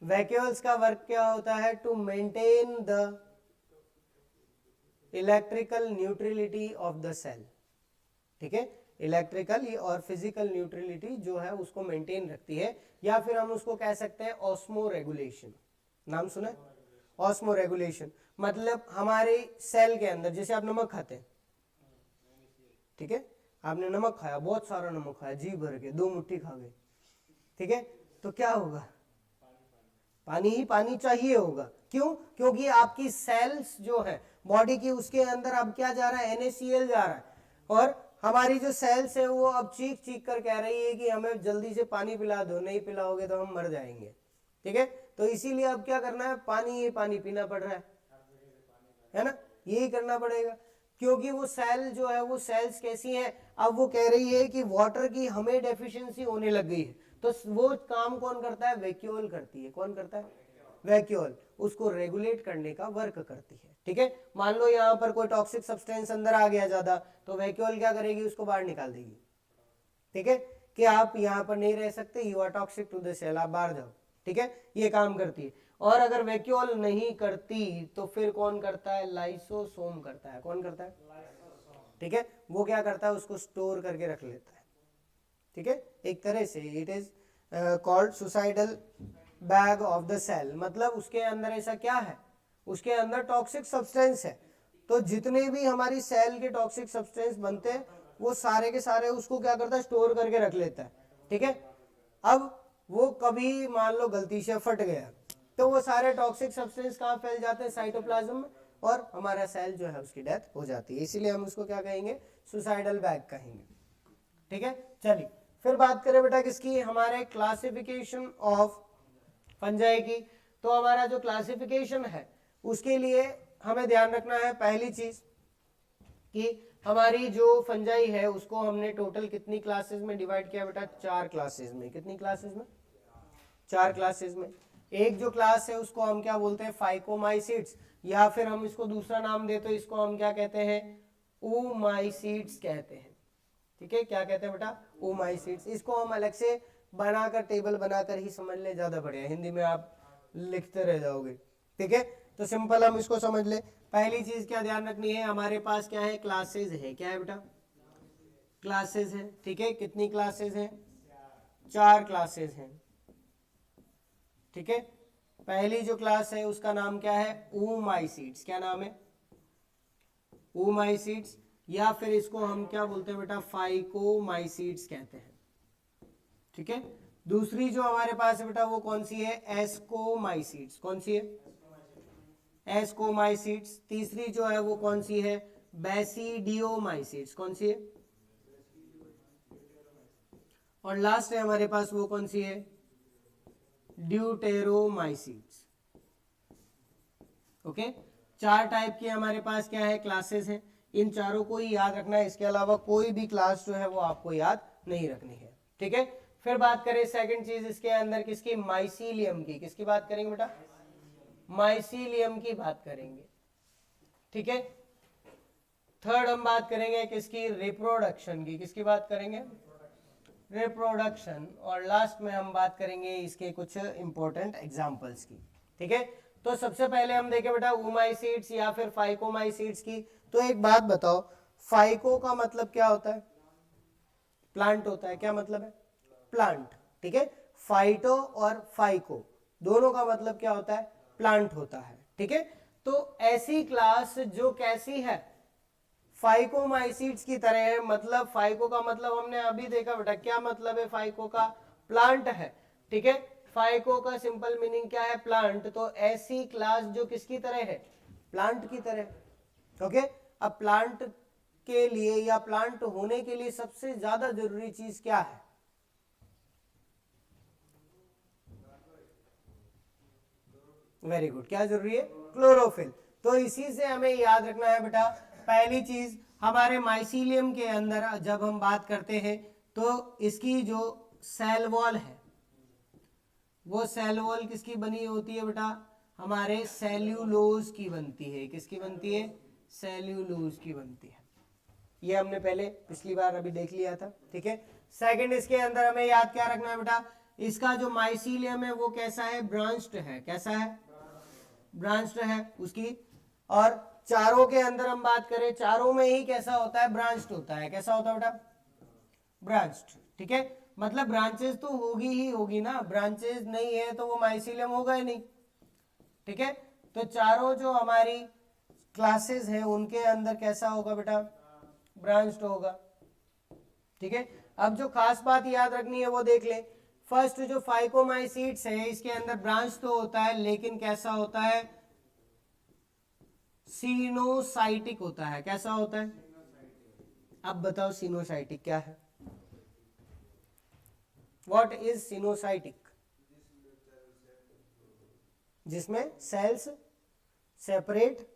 वैक्यूल्स का वर्क क्या होता है? To maintain the electrical neutrality of the cell. ठीक है, इलेक्ट्रिकल और फिजिकल न्यूट्रलिटी जो है उसको मेंटेन रखती है, या फिर हम उसको कह सकते हैं ऑस्मो रेगुलेशन। नाम सुना है? ऑस्मो रेगुलेशन मतलब हमारे सेल के अंदर, जैसे आप नमक खाते हैं, ठीक है, आपने नमक खाया, बहुत सारा नमक खाया, जी भर के 2 मुट्ठी खा गए। ठीक है, तो क्या होगा? पानी ही पानी चाहिए होगा। क्यों? क्योंकि आपकी सेल्स जो है बॉडी की, उसके अंदर अब क्या जा रहा है? NaCl जा रहा है, और हमारी जो सेल्स है वो अब चीख चीख कर कह रही है कि हमें जल्दी से पानी पिला दो, नहीं पिलाओगे तो हम मर जाएंगे। ठीक है, तो इसीलिए अब क्या करना है, पानी पानी पीना पड़ रहा है ना, यही करना पड़ेगा, क्योंकि वो सेल जो है वो सेल्स कैसी हैं, अब वो कह रही है कि वाटर की हमें डेफिशिएंसी होने लग गई है, तो वो काम कौन करता है, वैक्यूल करती है, कौन करता है, वैक्यूल, उसको रेगुलेट करने का वर्क करती है। ठीक है, मान लो यहाँ पर कोई टॉक्सिक सब्सटेंस अंदर आ गया ज्यादा, तो वैक्यूल क्या करेगी, उसको बाहर निकाल देगी। ठीक है, कि आप यहाँ पर नहीं रह सकते, you are toxic to the cell, आप बाहर जाओ। ठीक है, ये काम करती है। और अगर वैक्यूल नहीं करती तो फिर कौन करता है, लाइसोसोम करता है, कौन करता है, ठीक है, वो क्या करता है, उसको स्टोर करके रख लेता है। ठीक है, एक तरह से it is called suicidal bag of the cell, मतलब उसके अंदर ऐसा क्या है, उसके अंदर टॉक्सिक सब्सटेंस है, तो जितने भी हमारी सेल के टॉक्सिक सब्सटेंस बनते हैं वो सारे के सारे उसको क्या करता है, स्टोर करके रख लेता है। ठीक है, अब वो कभी मान लो गलती से फट गया तो वो सारे टॉक्सिक सब्सटेंस कहाँ फैल जाते हैं, साइटोप्लाज्म में, और हमारा सेल जो है उसकी डेथ हो जाती है, इसीलिए हम उसको क्या कहेंगे, सुसाइडल बैग कहेंगे। ठीक है, चलिए फिर बात करें बेटा किसकी, हमारे क्लासिफिकेशन ऑफ फंजाई की। तो हमारा जो क्लासिफिकेशन है उसके लिए हमें ध्यान रखना है पहली चीज कि हमारी जो फंजाई है उसको हमने टोटल कितनी क्लासेस में डिवाइड किया बेटा, 4 क्लासेस में। कितनी क्लासेस में, 4 क्लासेस में। एक जो क्लास है उसको हम क्या बोलते हैं, फाइकोमाइसिट्स, या फिर हम इसको दूसरा नाम दे तो इसको हम क्या कहते हैं, ओमाइसिट्स कहते हैं। ठीक है, क्या कहते हैं बेटा, ओमाइसिट्स। इसको हम अलग से बनाकर टेबल बनाकर ही समझ ले, ज्यादा बढ़िया, हिंदी में आप लिखते रह जाओगे। ठीक है, तो सिंपल हम इसको समझ ले। पहली चीज क्या ध्यान रखनी है, हमारे पास क्या है, क्लासेस है, क्या है बेटा, क्लासेस है। ठीक है, कितनी क्लासेस है, 4 क्लासेस हैं। ठीक है, पहली जो क्लास है उसका नाम क्या है, ओमाइसिट्स, क्या नाम है, ओमाइसिट्स, या फिर इसको हम क्या बोलते हैं बेटा, फाइकोमाइसिट्स कहते हैं। ठीक है, दूसरी जो हमारे पास है बेटा वो कौन सी है, एस्कोमाइसिट्स, कौन सी है, एस्कोमाइसिट्स। तीसरी जो है वो कौन सी है, बेसिडियोमाइसिट्स, कौन सी है, और लास्ट है हमारे पास वो कौन सी है, ड्यूटेरोमाइसिट्स। ओके, 4 टाइप की हमारे पास क्या है, क्लासेस हैं, इन चारों को ही याद रखना है, इसके अलावा कोई भी क्लास जो है वो आपको याद नहीं रखनी है। ठीक है, फिर बात करें सेकंड चीज इसके अंदर किसकी, माइसीलियम की। किसकी बात करेंगे बेटा, माइसीलियम की बात करेंगे। ठीक है, थर्ड हम बात करेंगे किसकी, रिप्रोडक्शन की। किसकी बात करेंगे, रिप्रोडक्शन। और लास्ट में हम बात करेंगे इसके कुछ इंपॉर्टेंट एग्जांपल्स की। ठीक है, तो सबसे पहले हम देखें बेटा ओमाइसिट्स या फिर फाइकोमाइसिट्स की। तो एक बात बताओ, फाइको का मतलब क्या होता है, प्लांट होता है, क्या मतलब है, प्लांट। ठीक है, फाइटो और फाइको दोनों का मतलब क्या होता है, प्लांट होता है। ठीक है, तो ऐसी क्लास जो कैसी है, फाइकोमाइसिट्स की तरह है, मतलब फाइको का मतलब हमने अभी देखा बेटा, क्या मतलब है फाइको का, प्लांट है। ठीक है, फाइको का सिंपल मीनिंग क्या है, प्लांट। तो ऐसी क्लास जो किसकी तरह है, प्लांट की तरह। ओके, अब प्लांट के लिए या प्लांट होने के लिए सबसे ज्यादा जरूरी चीज क्या है, वेरी गुड, क्या जरूरी है, क्लोरोफिल। तो इसी से हमें याद रखना है बेटा, पहली चीज हमारे माइसीलियम के अंदर जब हम बात करते हैं तो इसकी जो सेल वॉल है वो सेल वॉल किसकी बनी होती है बेटा, हमारे सेल्यूलोज की बनती है। किसकी बनती है, सेल्यूलोज की बनती है। ये हमने पहले पिछली बार अभी देख लिया था। ठीक है, सेकंड इसके अंदर हमें याद क्या रखना है बेटा, इसका जो माइसीलियम है वो कैसा है, ब्रांच्ड है। कैसा है, ब्रांच्ड है उसकी। और चारों के अंदर हम बात करें, चारों में ही कैसा होता है, ब्रांच्ड होता है। कैसा होता है बेटा, ब्रांच्ड। ठीक है, मतलब ब्रांचेस तो होगी ही होगी ना, ब्रांचेस नहीं है तो वो माइसीलियम होगा ही नहीं। ठीक है, तो चारों जो हमारी क्लासेस हैं उनके अंदर कैसा होगा बेटा, ब्रांच्ड होगा। ठीक है, अब जो खास बात याद रखनी है वो देख ले। फर्स्ट जो फाइकोमाइसिट्स है इसके अंदर ब्रांच तो होता है लेकिन कैसा होता है, सिनोसाइटिक होता है। कैसा होता है, अब बताओ सिनोसाइटिक क्या है, व्हाट इज सिनोसाइटिक, जिसमें सेल्स सेपरेट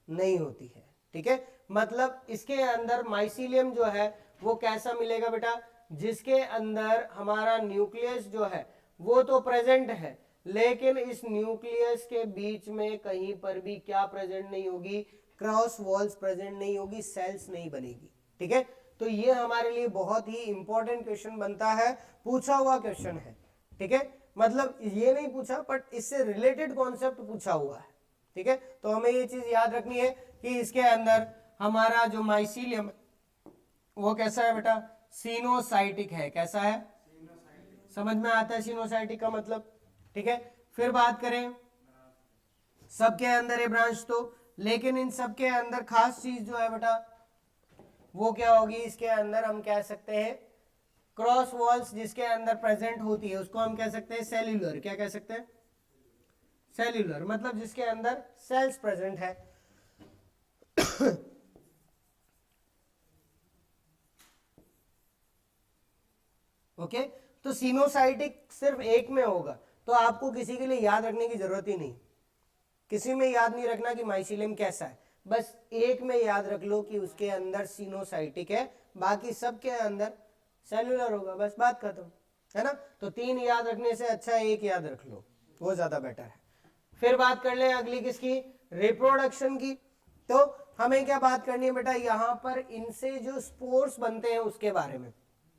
नहीं होती है, ठीक है। मतलब इसके अंदर माइसीलियम जो है वो कैसा मिलेगा बेटा, जिसके अंदर हमारा न्यूक्लियस जो है वो तो प्रेजेंट है, लेकिन इस न्यूक्लियस के बीच में कहीं पर भी क्या प्रेजेंट नहीं होगी, क्रॉस वॉल्स प्रेजेंट नहीं होगी, सेल्स नहीं बनेगी, ठीक है। तो ये हमारे लिए बहुत ही इंपॉर्टेंट क्वेश्चन बनता है, पूछा हुआ क्वेश्चन है, ठीक है। मतलब ये नहीं पूछा बट इससे रिलेटेड कॉन्सेप्ट पूछा हुआ है, ठीक है। तो हमें ये चीज याद रखनी है कि इसके अंदर हमारा जो माइसीलियम वो कैसा है बेटा, सिनोसाइटिक है। कैसा है, समझ में आता है सिनोसाइटिक का मतलब, ठीक है। फिर बात करें सबके अंदर है ब्रांच तो, लेकिन इन सबके अंदर खास चीज जो है बेटा वो क्या होगी, इसके अंदर हम कह सकते हैं क्रॉस वॉल्स जिसके अंदर प्रेजेंट होती है उसको हम कह सकते हैं सेल्यूलर। क्या कह सकते हैं, सेल्यूलर, मतलब जिसके अंदर सेल्स प्रेजेंट है। ओके तो सिनोसाइटिक सिर्फ एक में होगा, तो आपको किसी के लिए याद रखने की जरूरत ही नहीं, किसी में याद नहीं रखना कि माइसीलियम कैसा है, बस एक में याद रख लो कि उसके अंदर सिनोसाइटिक है, बाकी सब के अंदर सेल्यूलर होगा, बस बात खत्म, है ना। तो 3 याद रखने से अच्छा एक याद रख लो, वो ज्यादा बेटर है। फिर बात कर ले अगली किसकी, रिप्रोडक्शन की। तो हमें क्या बात करनी है बेटा, यहां पर इनसे जो स्पोर्स बनते हैं उसके बारे में,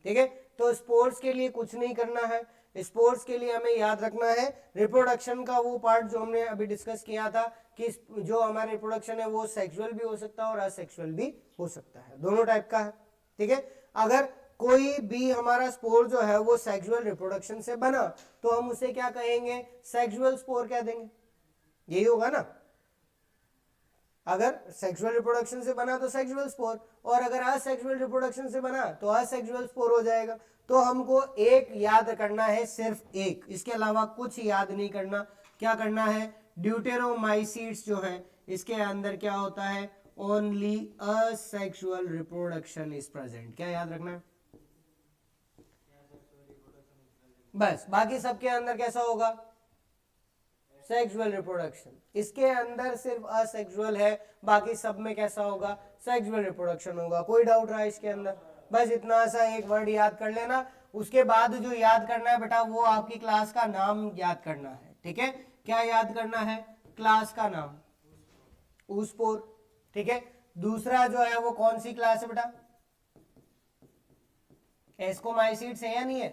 ठीक है। तो स्पोर्स के लिए कुछ नहीं करना है, स्पोर्स के लिए हमें याद रखना है रिप्रोडक्शन का वो पार्ट जो हमने अभी डिस्कस किया था कि जो हमारा रिप्रोडक्शन है वो सेक्सुअल भी हो सकता है और असेक्सुअल भी हो सकता है, दोनों टाइप का है, ठीक है। अगर कोई भी हमारा स्पोर जो है वो सेक्सुअल रिप्रोडक्शन से बना तो हम उसे क्या कहेंगे, सेक्सुअल स्पोर कह देंगे, यही होगा ना। अगर सेक्सुअल रिप्रोडक्शन से बना तो सेक्सुअल स्पोर, और अगर असेक्सुअल रिप्रोडक्शन से बना तो असेक्सुअल स्पोर हो जाएगा। तो हमको एक याद करना है, सिर्फ एक, इसके अलावा कुछ याद नहीं करना। क्या करना है, ड्यूटेरोमाइसीट्स जो है इसके अंदर क्या होता है, only asexual reproduction is present. क्या याद रखना है, बस, बाकी सबके अंदर कैसा होगा, सेक्सुअल रिप्रोडक्शन। इसके अंदर सिर्फ असेक्सुअल है, बाकी सब में कैसा होगा, सेक्सुअल रिप्रोडक्शन होगा। कोई डाउट रहा है इसके अंदर, बस इतना सा एक वर्ड याद कर लेना। उसके बाद जो याद करना है बेटा वो आपकी क्लास का नाम याद करना है, ठीक है। क्या याद करना है, क्लास का नाम, ऊस्पोर, ठीक है। दूसरा जो है वो कौन सी क्लास है बेटा, एस्कोमाइसीट्स है या नहीं है,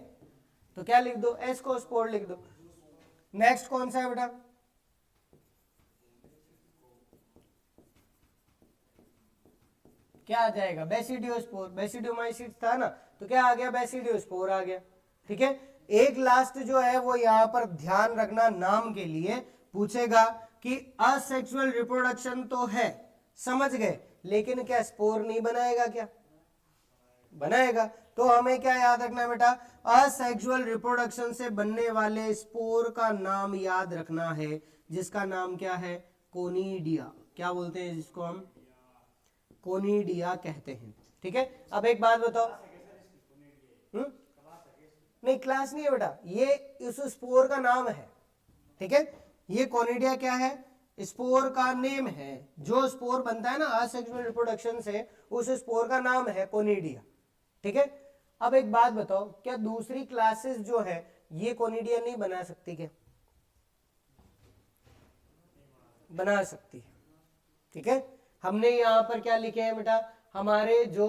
तो क्या लिख दो, एस्कोस्पोर लिख दो। नेक्स्ट कौन सा है बेटा, क्या आ जाएगा, बेसिडियोस्पोर। बेसिडियोमाइसीट्स था ना, तो क्या आ गया, बेसिडियोस्पोर आ गया, ठीक है। एक लास्ट जो है वो यहां पर ध्यान रखना, नाम के लिए पूछेगा कि असेक्सुअल रिप्रोडक्शन तो है, समझ गए, लेकिन क्या स्पोर नहीं बनाएगा, क्या बनाएगा। तो हमें क्या याद रखना है बेटा, असेक्सुअल रिप्रोडक्शन से बनने वाले स्पोर का नाम याद रखना है, जिसका नाम क्या है, कोनिडिया। क्या बोलते हैं जिसको हम, कोनिडिया कहते हैं, ठीक है। अब एक बात बताओ, नहीं क्लास नहीं है बेटा, ये उस स्पोर का नाम है, ठीक है। ये कोनिडिया क्या है, स्पोर का नेम है, जो स्पोर बनता है ना असेक्सुअल रिप्रोडक्शन से, उस स्पोर का नाम है कोनिडिया, ठीक है। अब एक बात बताओ, क्या दूसरी क्लासेस जो है ये कोनिडिया नहीं बना सकती, क्या बना सकती है, ठीक है। हमने यहां पर क्या लिखे हैं बेटा, हमारे जो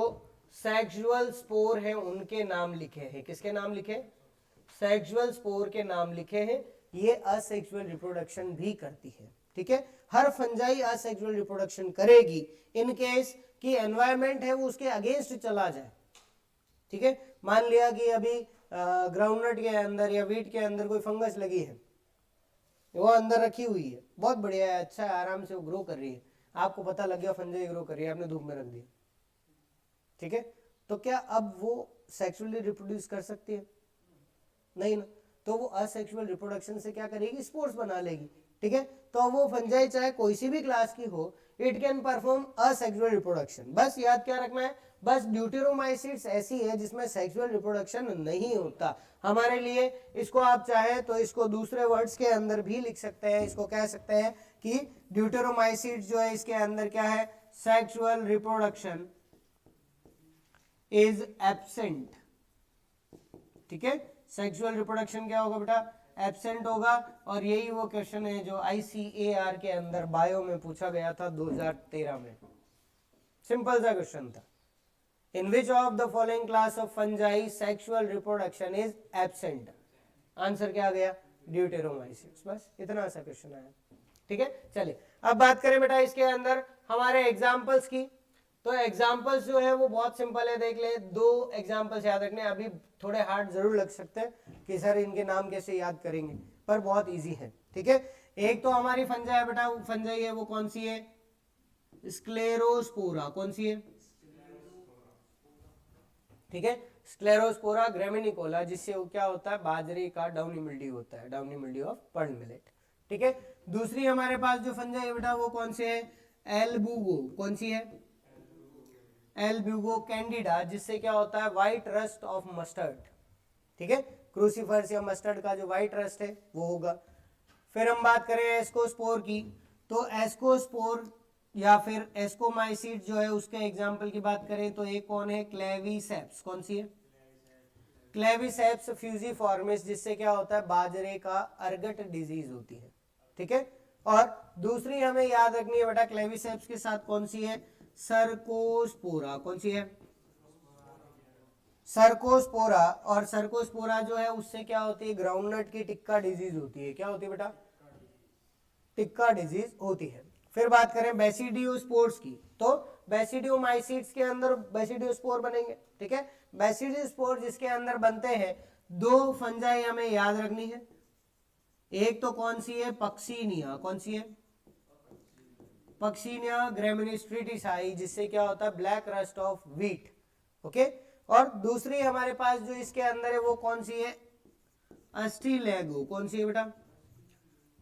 सेक्सुअल स्पोर हैं उनके नाम लिखे हैं, किसके नाम लिखे, सेक्सुअल स्पोर के नाम लिखे हैं। ये असेक्सुअल रिप्रोडक्शन भी करती है, ठीक है। हर फंजाई असेक्सुअल रिप्रोडक्शन करेगी इन केस कि एनवायरमेंट है वो उसके अगेंस्ट चला जाए, ठीक है। मान लिया कि अभी ग्राउंडनट के अंदर या वीट के अंदर कोई फंगस लगी है, वो अंदर रखी हुई है, बहुत बढ़िया है, अच्छा है, आराम से वो ग्रो कर रही है, आपको पता लग गया फंजाई ग्रो कर रही है, आपने धूप में रख दिया, ठीक है। तो क्या अब वो सेक्सुअली रिप्रोड्यूस कर सकती है, नहीं ना, तो वो असेक्सुअल रिप्रोडक्शन से क्या करेगी, स्पोर्स बना लेगी, ठीक है। तो वो फंजाई चाहे कोई सी भी क्लास की हो, it can perform asexual reproduction. बस याद क्या रखना है, बस ड्यूटेरोमाइसिट्स ऐसी है जिसमें सेक्सुअल रिप्रोडक्शन नहीं होता। हमारे लिए इसको आप चाहे तो इसको दूसरे वर्ड्स के अंदर भी लिख सकते हैं, इसको कह सकते हैं कि ड्यूटेरोमाइसिट्स जो है इसके अंदर क्या है, सेक्सुअल रिप्रोडक्शन इज एब्सेंट। ठीक है, सेक्सुअल रिप्रोडक्शन क्या होगा बेटा, एब्सेंट होगा। और यही वो क्वेश्चन है जो ICAR के अंदर बायो में पूछा गया था 2013 में। सिंपल सा क्वेश्चन था, in which of the following class of fungi sexual reproduction is absent. Answer क्या आ गया, ड्यूटेरोमाइसिट्स। बस इतना सा क्वेश्चन आया। ठीक है, चलिए अब बात करें बेटा इसके अंदर हमारे एग्जाम्पल्स की। तो एग्जाम्पल्स जो है वो बहुत सिंपल है, देख ले, 2 एग्जाम्पल्स याद रखने। अभी थोड़े हार्ड जरूर लग सकते हैं कि सर इनके नाम कैसे याद करेंगे, पर बहुत इजी है। ठीक है, एक तो हमारी फंजाई है बेटा, फंजाई है वो कौन सी है, स्क्लेरोस्पोरा। कौन सी है, ठीक है, स्क्लेरोस्पोरा ग्रेमिनिकोला, जिससे वो क्या होता है, बाजरे का डाउनी मिल्ड्यू होता है, downy mildew of pearl millet. ठीक है, दूसरी हमारे पास जो फंजाई है बेटा वो कौन से है, एल्बुगो। कौन सी है, एल्ब्यूगो कैंडिडा, जिससे क्या होता है, व्हाइट रस्ट ऑफ मस्टर्ड। ठीक है, क्रूसीफर्स या मस्टर्ड का जो व्हाइट रस्ट है वो होगा। फिर हम बात करें एस्कोस्पोर की, तो एस्कोस्पोर या फिर एस्कोमाइसिट जो है उसके एग्जाम्पल की बात करें तो एक कौन है, क्लेविसेप्स। कौन सी है, क्लेविसेप्स फ्यूजिफॉर्मिस, जिससे क्या होता है, बाजरे का अर्गट डिजीज होती है। ठीक है, और दूसरी हमें याद रखनी है बेटा क्लेविसेप्स के साथ कौन सी है, सर्कोस्पोरा। कौन सी है, सर्कोस्पोरा। और सर्कोस्पोरा जो है उससे क्या होती है, ग्राउंडनट की टिक्का डिजीज होती है। क्या होती है बेटा, टिक्का डिजीज होती है। फिर बात करें बेसिडियोस्पोर्स की, तो बेसिडियोमाइसिट्स के अंदर बेसिडियोस्पोर बनेंगे। ठीक है, बेसिडियोस्पोर जिसके अंदर बनते हैं, 2 फंजाई हमें याद रखनी है। एक तो कौन सी है, पक्सीनिया। कौन सी है, पक्सीनिया ग्रेमिनिस्ट्रिटिसाई, जिससे क्या होता है, black rust of wheat. Okay, और दूसरी हमारे पास जो इसके अंदर है वो कौन सी है, अस्टिलेगो। कौन सी है बेटा,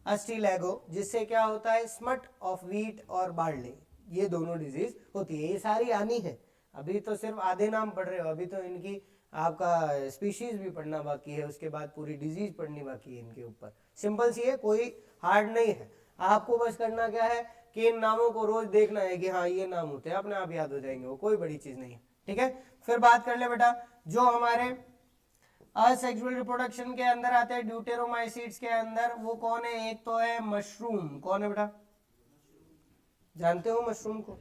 अस्टिलेगो, जिससे क्या होता है, स्मट ऑफ व्हीट और बार्ले। ये दोनों डिजीज होती है। ये सारी आनी है, अभी तो सिर्फ आधे नाम पढ़ रहे हो, अभी तो इनकी आपका स्पीशीज भी पढ़ना बाकी है, उसके बाद पूरी डिजीज पढ़नी बाकी है इनके ऊपर। सिंपल सी है, कोई हार्ड नहीं है। आपको बस करना क्या है कि इन नामों को रोज देखना है कि हाँ ये नाम होते हैं, अपने आप याद हो जाएंगे, वो कोई बड़ी चीज नहीं है। ठीक है, फिर बात कर ले बेटा जो हमारे असेक्सुअल रिप्रोडक्शन के अंदर आते हैं ड्यूटेरोमाइसिट्स के अंदर, वो कौन है, एक तो है मशरूम। कौन है बेटा, जानते हो मशरूम को,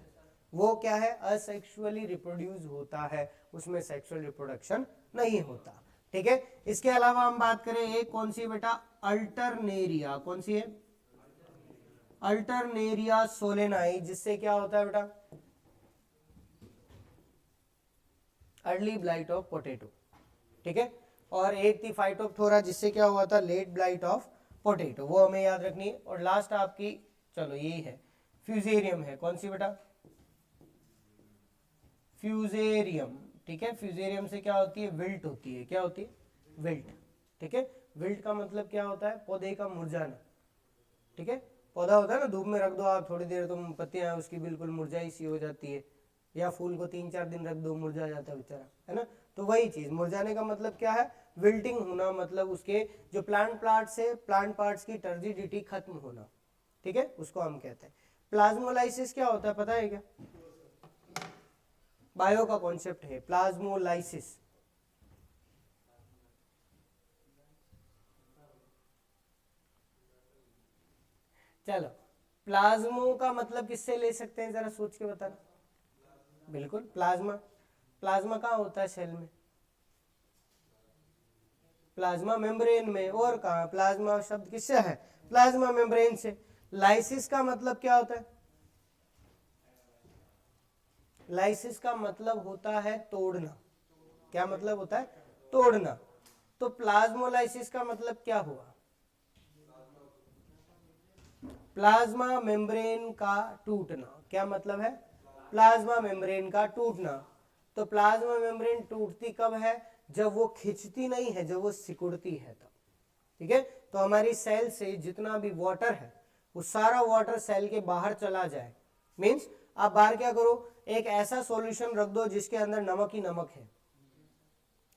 वो क्या है, असेक्सुअली रिप्रोड्यूस होता है, उसमें सेक्सुअल रिप्रोडक्शन नहीं होता। ठीक है, इसके अलावा हम बात करें एक कौन सी बेटा, अल्टरनेरिया। कौन सी है, अल्टरनेरिया सोलेनाई, जिससे क्या होता है बेटा, अर्ली ब्लाइट ऑफ पोटैटो। ठीक है, और एक थी फाइटोप्थोरा, जिससे क्या हुआ था, लेट ब्लाइट ऑफ पोटैटो, वो हमें याद रखनी है। और लास्ट आपकी, चलो यही है, फ्यूजेरियम है। कौन सी बेटा, फ्यूजेरियम। ठीक है, फ्यूजेरियम से क्या होती है, विल्ट होती है। क्या होती है, विल्ट। ठीक है, विल्ट का मतलब क्या होता है, पौधे का मुरझाना। ठीक है, पौधा होता है ना, धूप में रख दो आप थोड़ी देर, तो पत्तियां उसकी बिल्कुल मुरझाई सी हो जाती है, या फूल को 3-4 दिन रख दो, मुरझा जाता है बेचारा, है ना। तो वही चीज, मुरझाने का मतलब क्या है, विल्टिंग होना, मतलब उसके जो प्लांट पार्ट्स की टर्जिडिटी खत्म होना। ठीक है, उसको हम कहते हैं। प्लाज्मोलाइसिस क्या होता है पता है क्या, बायो का कॉन्सेप्ट है प्लाज्मोलाइसिस। चलो, प्लाज्मो का मतलब किससे ले सकते हैं, जरा सोच के बताना। बिल्कुल, प्लाज्मा। प्लाज्मा कहाँ होता है, सेल में, प्लाज्मा मेम्ब्रेन में। और कहाँ, प्लाज्मा शब्द किससे है, प्लाज्मा मेम्ब्रेन से। लाइसिस का मतलब क्या होता है, लाइसिस का मतलब होता है तोड़ना। क्या मतलब होता है, तोड़ना। तो प्लाज्मोलाइसिस का मतलब क्या हुआ, प्लाज्मा मेम्ब्रेन का टूटना। क्या मतलब है, प्लाज्मा मेम्ब्रेन का टूटना। तो प्लाज्मा मेम्ब्रेन टूटती कब है, जब वो खिंचती नहीं है, जब वो सिकुड़ती है तब। ठीक है, तो हमारी सेल से जितना भी वाटर है वो सारा वाटर सेल के बाहर चला जाए। मींस आप बाहर क्या करो, एक ऐसा सॉल्यूशन रख दो जिसके अंदर नमक ही नमक है,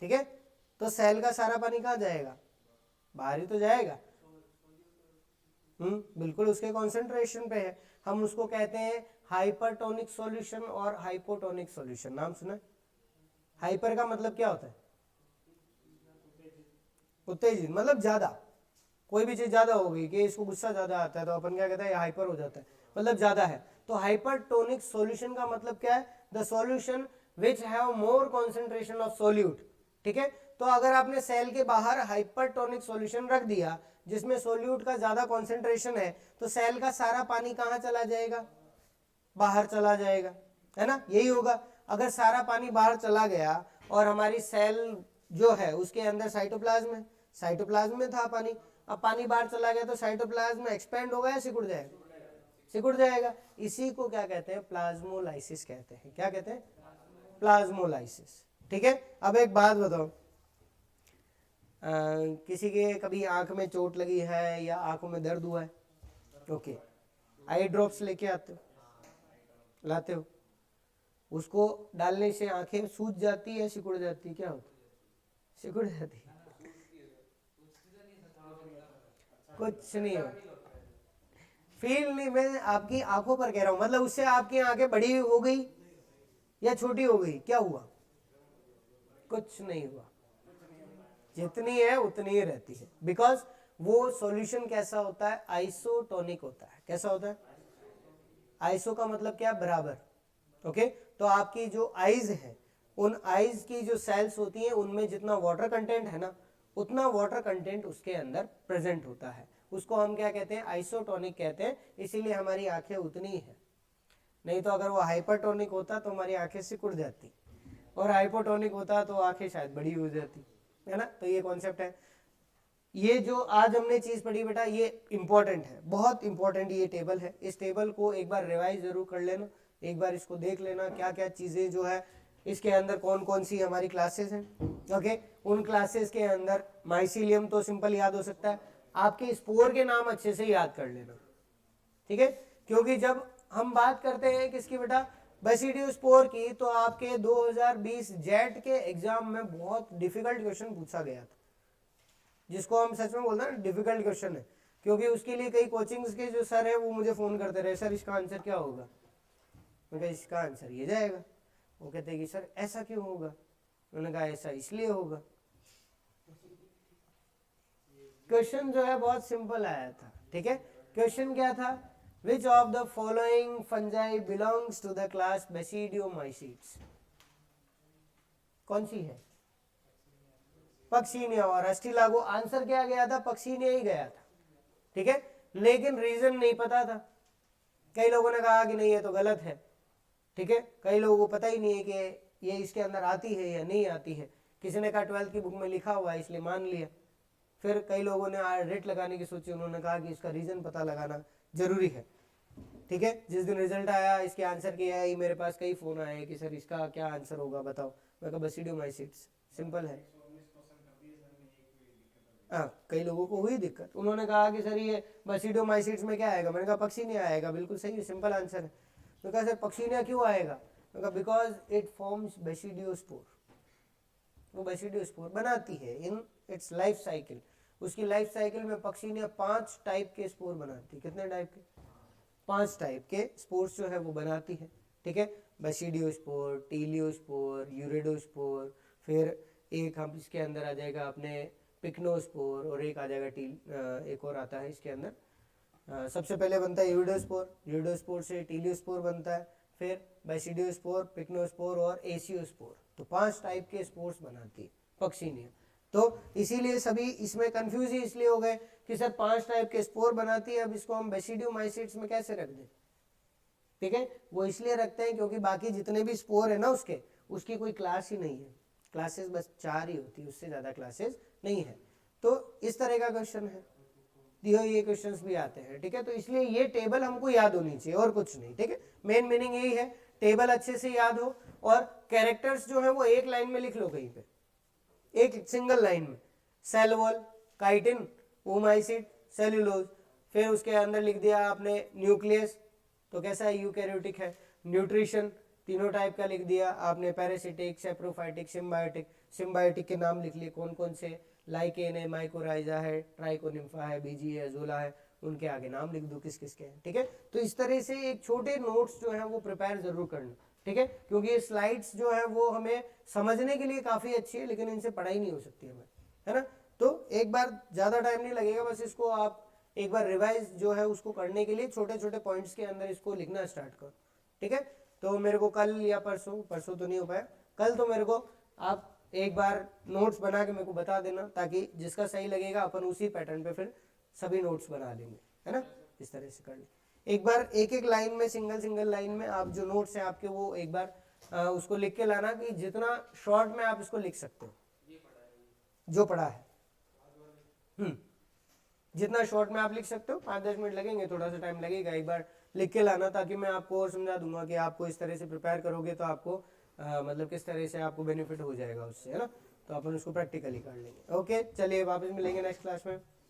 ठीक है, तो सेल का सारा पानी कहाँ जाएगा, बाहर ही तो जाएगा। बिल्कुल उसके कॉन्सेंट्रेशन पे है। हम उसको कहते हैं हाइपरटोनिक सॉल्यूशन और हाइपोटोनिक सॉल्यूशन। नाम सुना? हाइपर का मतलब क्या होता है, उत्तेजित, मतलब ज्यादा, कोई भी चीज ज्यादा हो गई कि इसको गुस्सा ज्यादा आता है तो अपन क्या कहते हैं, हाइपर हो जाता है, मतलब ज्यादा है। तो हाइपरटोनिक सॉल्यूशन का मतलब क्या है, the solution which have more concentration of solute, ठीक है। तो अगर आपने सेल के बाहर हाइपरटोनिक सॉल्यूशन रख दिया जिसमें सोल्यूट का ज्यादा कॉन्सेंट्रेशन है, तो सेल का सारा पानी कहाँ चला जाएगा, बाहर चला जाएगा, है ना, यही होगा। अगर सारा पानी बाहर चला गया और हमारी सेल जो है उसके अंदर साइटोप्लाज्म है, साइटोप्लाज्म में था पानी, अब पानी बाहर चला गया तो साइटोप्लाज्म एक्सपेंड होगा या सिकुड़ जाएगा, सिकुड़ जाएगा। इसी को क्या कहते हैं, प्लाज्मोलाइसिस कहते हैं। क्या कहते हैं, प्लाज्मोलाइसिस, ठीक है। अब एक बात बताओ, किसी के कभी आंख में चोट लगी है या आंखों में दर्द हुआ है, ओके, आई ड्रॉप्स लेके आते हो, लाते हो, उसको डालने से आंखें सूज जाती है, सिकुड़ जाती है, क्या होता है, सिकुड़ जाती है, कुछ नहीं हो, फील नहीं, मैं आपकी आंखों पर कह रहा हूं, मतलब उससे आपकी आंखें बड़ी हो गई या छोटी हो गई, क्या हुआ, कुछ नहीं हुआ, जितनी है उतनी ही रहती है। बिकॉज वो सॉल्यूशन कैसा होता है, आइसोटोनिक होता है। कैसा होता है, आइसो का मतलब क्या, बराबर, ओके। तो आपकी जो आईज है, उन आईज की जो सेल्स होती हैं उनमें जितना वाटर कंटेंट है ना, उतना वाटर कंटेंट उसके अंदर प्रेजेंट होता है, उसको हम क्या कहते हैं, आइसोटोनिक कहते हैं, इसीलिए हमारी आंखें उतनी ही है। नहीं तो अगर वो हाइपरटोनिक होता तो हमारी आंखें सिकुड़ जाती, और हाइपोटोनिक होता तो आंखें शायद बड़ी हो जाती, है ना। तो ये कॉन्सेप्ट है। ये जो आज हमने चीज पढ़ी बेटा, ये इंपॉर्टेंट है, बहुत इंपॉर्टेंट ये टेबल है। इस टेबल को एक बार रिवाइज जरूर कर लेना, एक बार इसको देख लेना, क्या क्या चीजें जो है इसके अंदर, कौन कौन सी हमारी क्लासेस हैं, ओके। उन क्लासेस के अंदर माइसीलियम तो सिंपल याद हो सकता है, आपके स्पोर के नाम अच्छे से याद कर लेना, ठीक है। क्योंकि जब हम बात करते हैं किसकी बेटा, बेसिडियोस्पोर की, तो आपके 2020 जेट के एग्जाम में बहुत डिफिकल्ट क्वेश्चन पूछा गया था, जिसको हम सच में बोलते हैं डिफिकल्ट क्वेश्चन है। क्योंकि उसके लिए कई कोचिंग्स के जो सर है वो मुझे फोन करते रहे, सर इसका आंसर क्या होगा, मैं कहा इसका आंसर ये जाएगा, वो कहते हैं कि सर ऐसा क्यों होगा, उन्होंने कहा ऐसा इसलिए होगा। क्वेश्चन जो है बहुत सिंपल आया था, ठीक है। क्वेश्चन क्या था, which of the following fungi belongs to the class basidiomycetes, कौन सी है, पक्सीनिया और अस्टिलागो। आंसर क्या गया था, पक्सीनिया ही गया था, ठीक है, लेकिन रीजन नहीं पता था। कई लोगों ने कहा कि नहीं ये तो गलत है, ठीक है, कई लोगों को पता ही नहीं है कि ये इसके अंदर आती है या नहीं आती है। किसी ने कहा 12th की बुक में लिखा हुआ है इसलिए मान लिया। फिर कई लोगों ने रेट लगाने की सोची, उन्होंने कहा कि इसका रीजन पता लगाना जरूरी है, ठीक है। जिस दिन रिजल्ट आया इसके आंसर के आई, मेरे पास कई फोन आए कि सर इसका क्या आंसर होगा बताओ, मैं कहा बेसिडियोमाइसीट्स, सिंपल है। हाँ, कई लोगों को हुई दिक्कत, उन्होंने कहा कि सर ये बेसिडियोमाइसीट्स में क्या आएगा, मैंने कहा पक्सीनिया आएगा, बिल्कुल सही, सिंपल आंसर है। मैं कहा सर पक्सीनिया क्यों आएगा, मैं कहा बिकॉज इट फॉर्म्स बेसिडियोस्पोर, वो बेसिडियोस्पोर बनाती है इन इट्स लाइफ साइकिल। उसकी लाइफ साइकिल में पक्सीनिया 5 टाइप के स्पोर बनाती है। कितने टाइप के, 5 टाइप के स्पोर्स जो है वो बनाती है, ठीक है। बेसिडियोस्पोर, टीलियोस्पोर, यूरेडोस्पोर, फिर एक हम इसके अंदर आ जाएगा अपने पिक्नोस्पोर, और एक आ जाएगा एक और आता है इसके अंदर। सबसे पहले बनता है यूरिडोस्पोर, यूरिडोस्पोर से टीलियोस्पोर बनता है, फिर बेसिडियोस्पोर, पिक्नोस्पोर और एसियोस्पोर। तो 5 टाइप के स्पोर्स बनाती है पक्सीनिया। तो इसीलिए सभी इसमें कंफ्यूज ही इसलिए हो गए कि सर 5 टाइप के स्पोर बनाती है, अब इसको हम बेसिडियोमाइसीट्स में कैसे रख दें, ठीक है। वो इसलिए रखते हैं क्योंकि बाकी जितने भी स्पोर है ना उसकी कोई क्लास ही नहीं है, क्लासेस बस 4 ही होती है, उससे ज्यादा क्लासेस नहीं है। तो इस तरह का क्वेश्चन है, ये क्वेश्चंस भी आते हैं, ठीक है। तो इसलिए ये टेबल हमको याद होनी चाहिए और कुछ नहीं, ठीक है। मेन मीनिंग यही है, टेबल अच्छे से याद हो, और कैरेक्टर्स जो है वो एक लाइन में लिख लो कहीं पे, एक सिंगल लाइन में, सेल वॉल, काइटिन, ओमाइसिट, सेल्यूलोज, फिर उसके अंदर लिख दिया आपने न्यूक्लियस, तो कैसा है, यूकैरियोटिक है, न्यूट्रिशन, तीनों टाइप का लिख दिया आपने, पैरासिटिक, सेप्रोफाइटिक, सिम्बायोटिक। सिम्बायोटिक के नाम लिख लिए कौन कौन से, लाइकेन है, माइकोराइजा है, ट्राइकोनिम्फा है, बीजी है, जोला है, उनके आगे नाम लिख दो किस किस के हैं, ठीक है। तो इस तरह से एक छोटे नोट्स जो है वो प्रिपेयर जरूर करना, ठीक है, क्योंकि ये स्लाइड्स जो है वो हमें समझने के लिए काफ़ी अच्छी है, लेकिन इनसे पढ़ाई नहीं हो सकती हमें, है ना। तो एक बार ज़्यादा टाइम नहीं लगेगा, बस इसको आप एक बार रिवाइज जो है उसको करने के लिए छोटे छोटे पॉइंट्स के अंदर इसको लिखना स्टार्ट करो, ठीक है। तो मेरे को कल या परसों, परसों तो नहीं हो पाया, कल तो मेरे को आप एक बार नोट्स बना के मेरे को बता देना, ताकि जिसका सही लगेगा अपन उसी पैटर्न पे फिर सभी नोट्स बना लेंगे, है ना। इस तरह से कर ले एक बार, एक एक लाइन में, सिंगल सिंगल लाइन में आप जो नोट्स हैं आपके वो एक बार उसको लिख के लाना, कि जितना शॉर्ट में आप इसको लिख सकते हो जो पढ़ा है। जितना शॉर्ट में आप लिख सकते हो, 5-10 मिनट लगेंगे, थोड़ा सा टाइम लगेगा, एक बार लिख के लाना, ताकि मैं आपको और समझा दूंगा कि आपको इस तरह से प्रिपेयर करोगे तो आपको मतलब किस तरह से आपको बेनिफिट हो जाएगा उससे, है ना। तो अपन उसको प्रैक्टिकली कर लेंगे। ओके, चलिए वापस मिलेंगे नेक्स्ट क्लास में।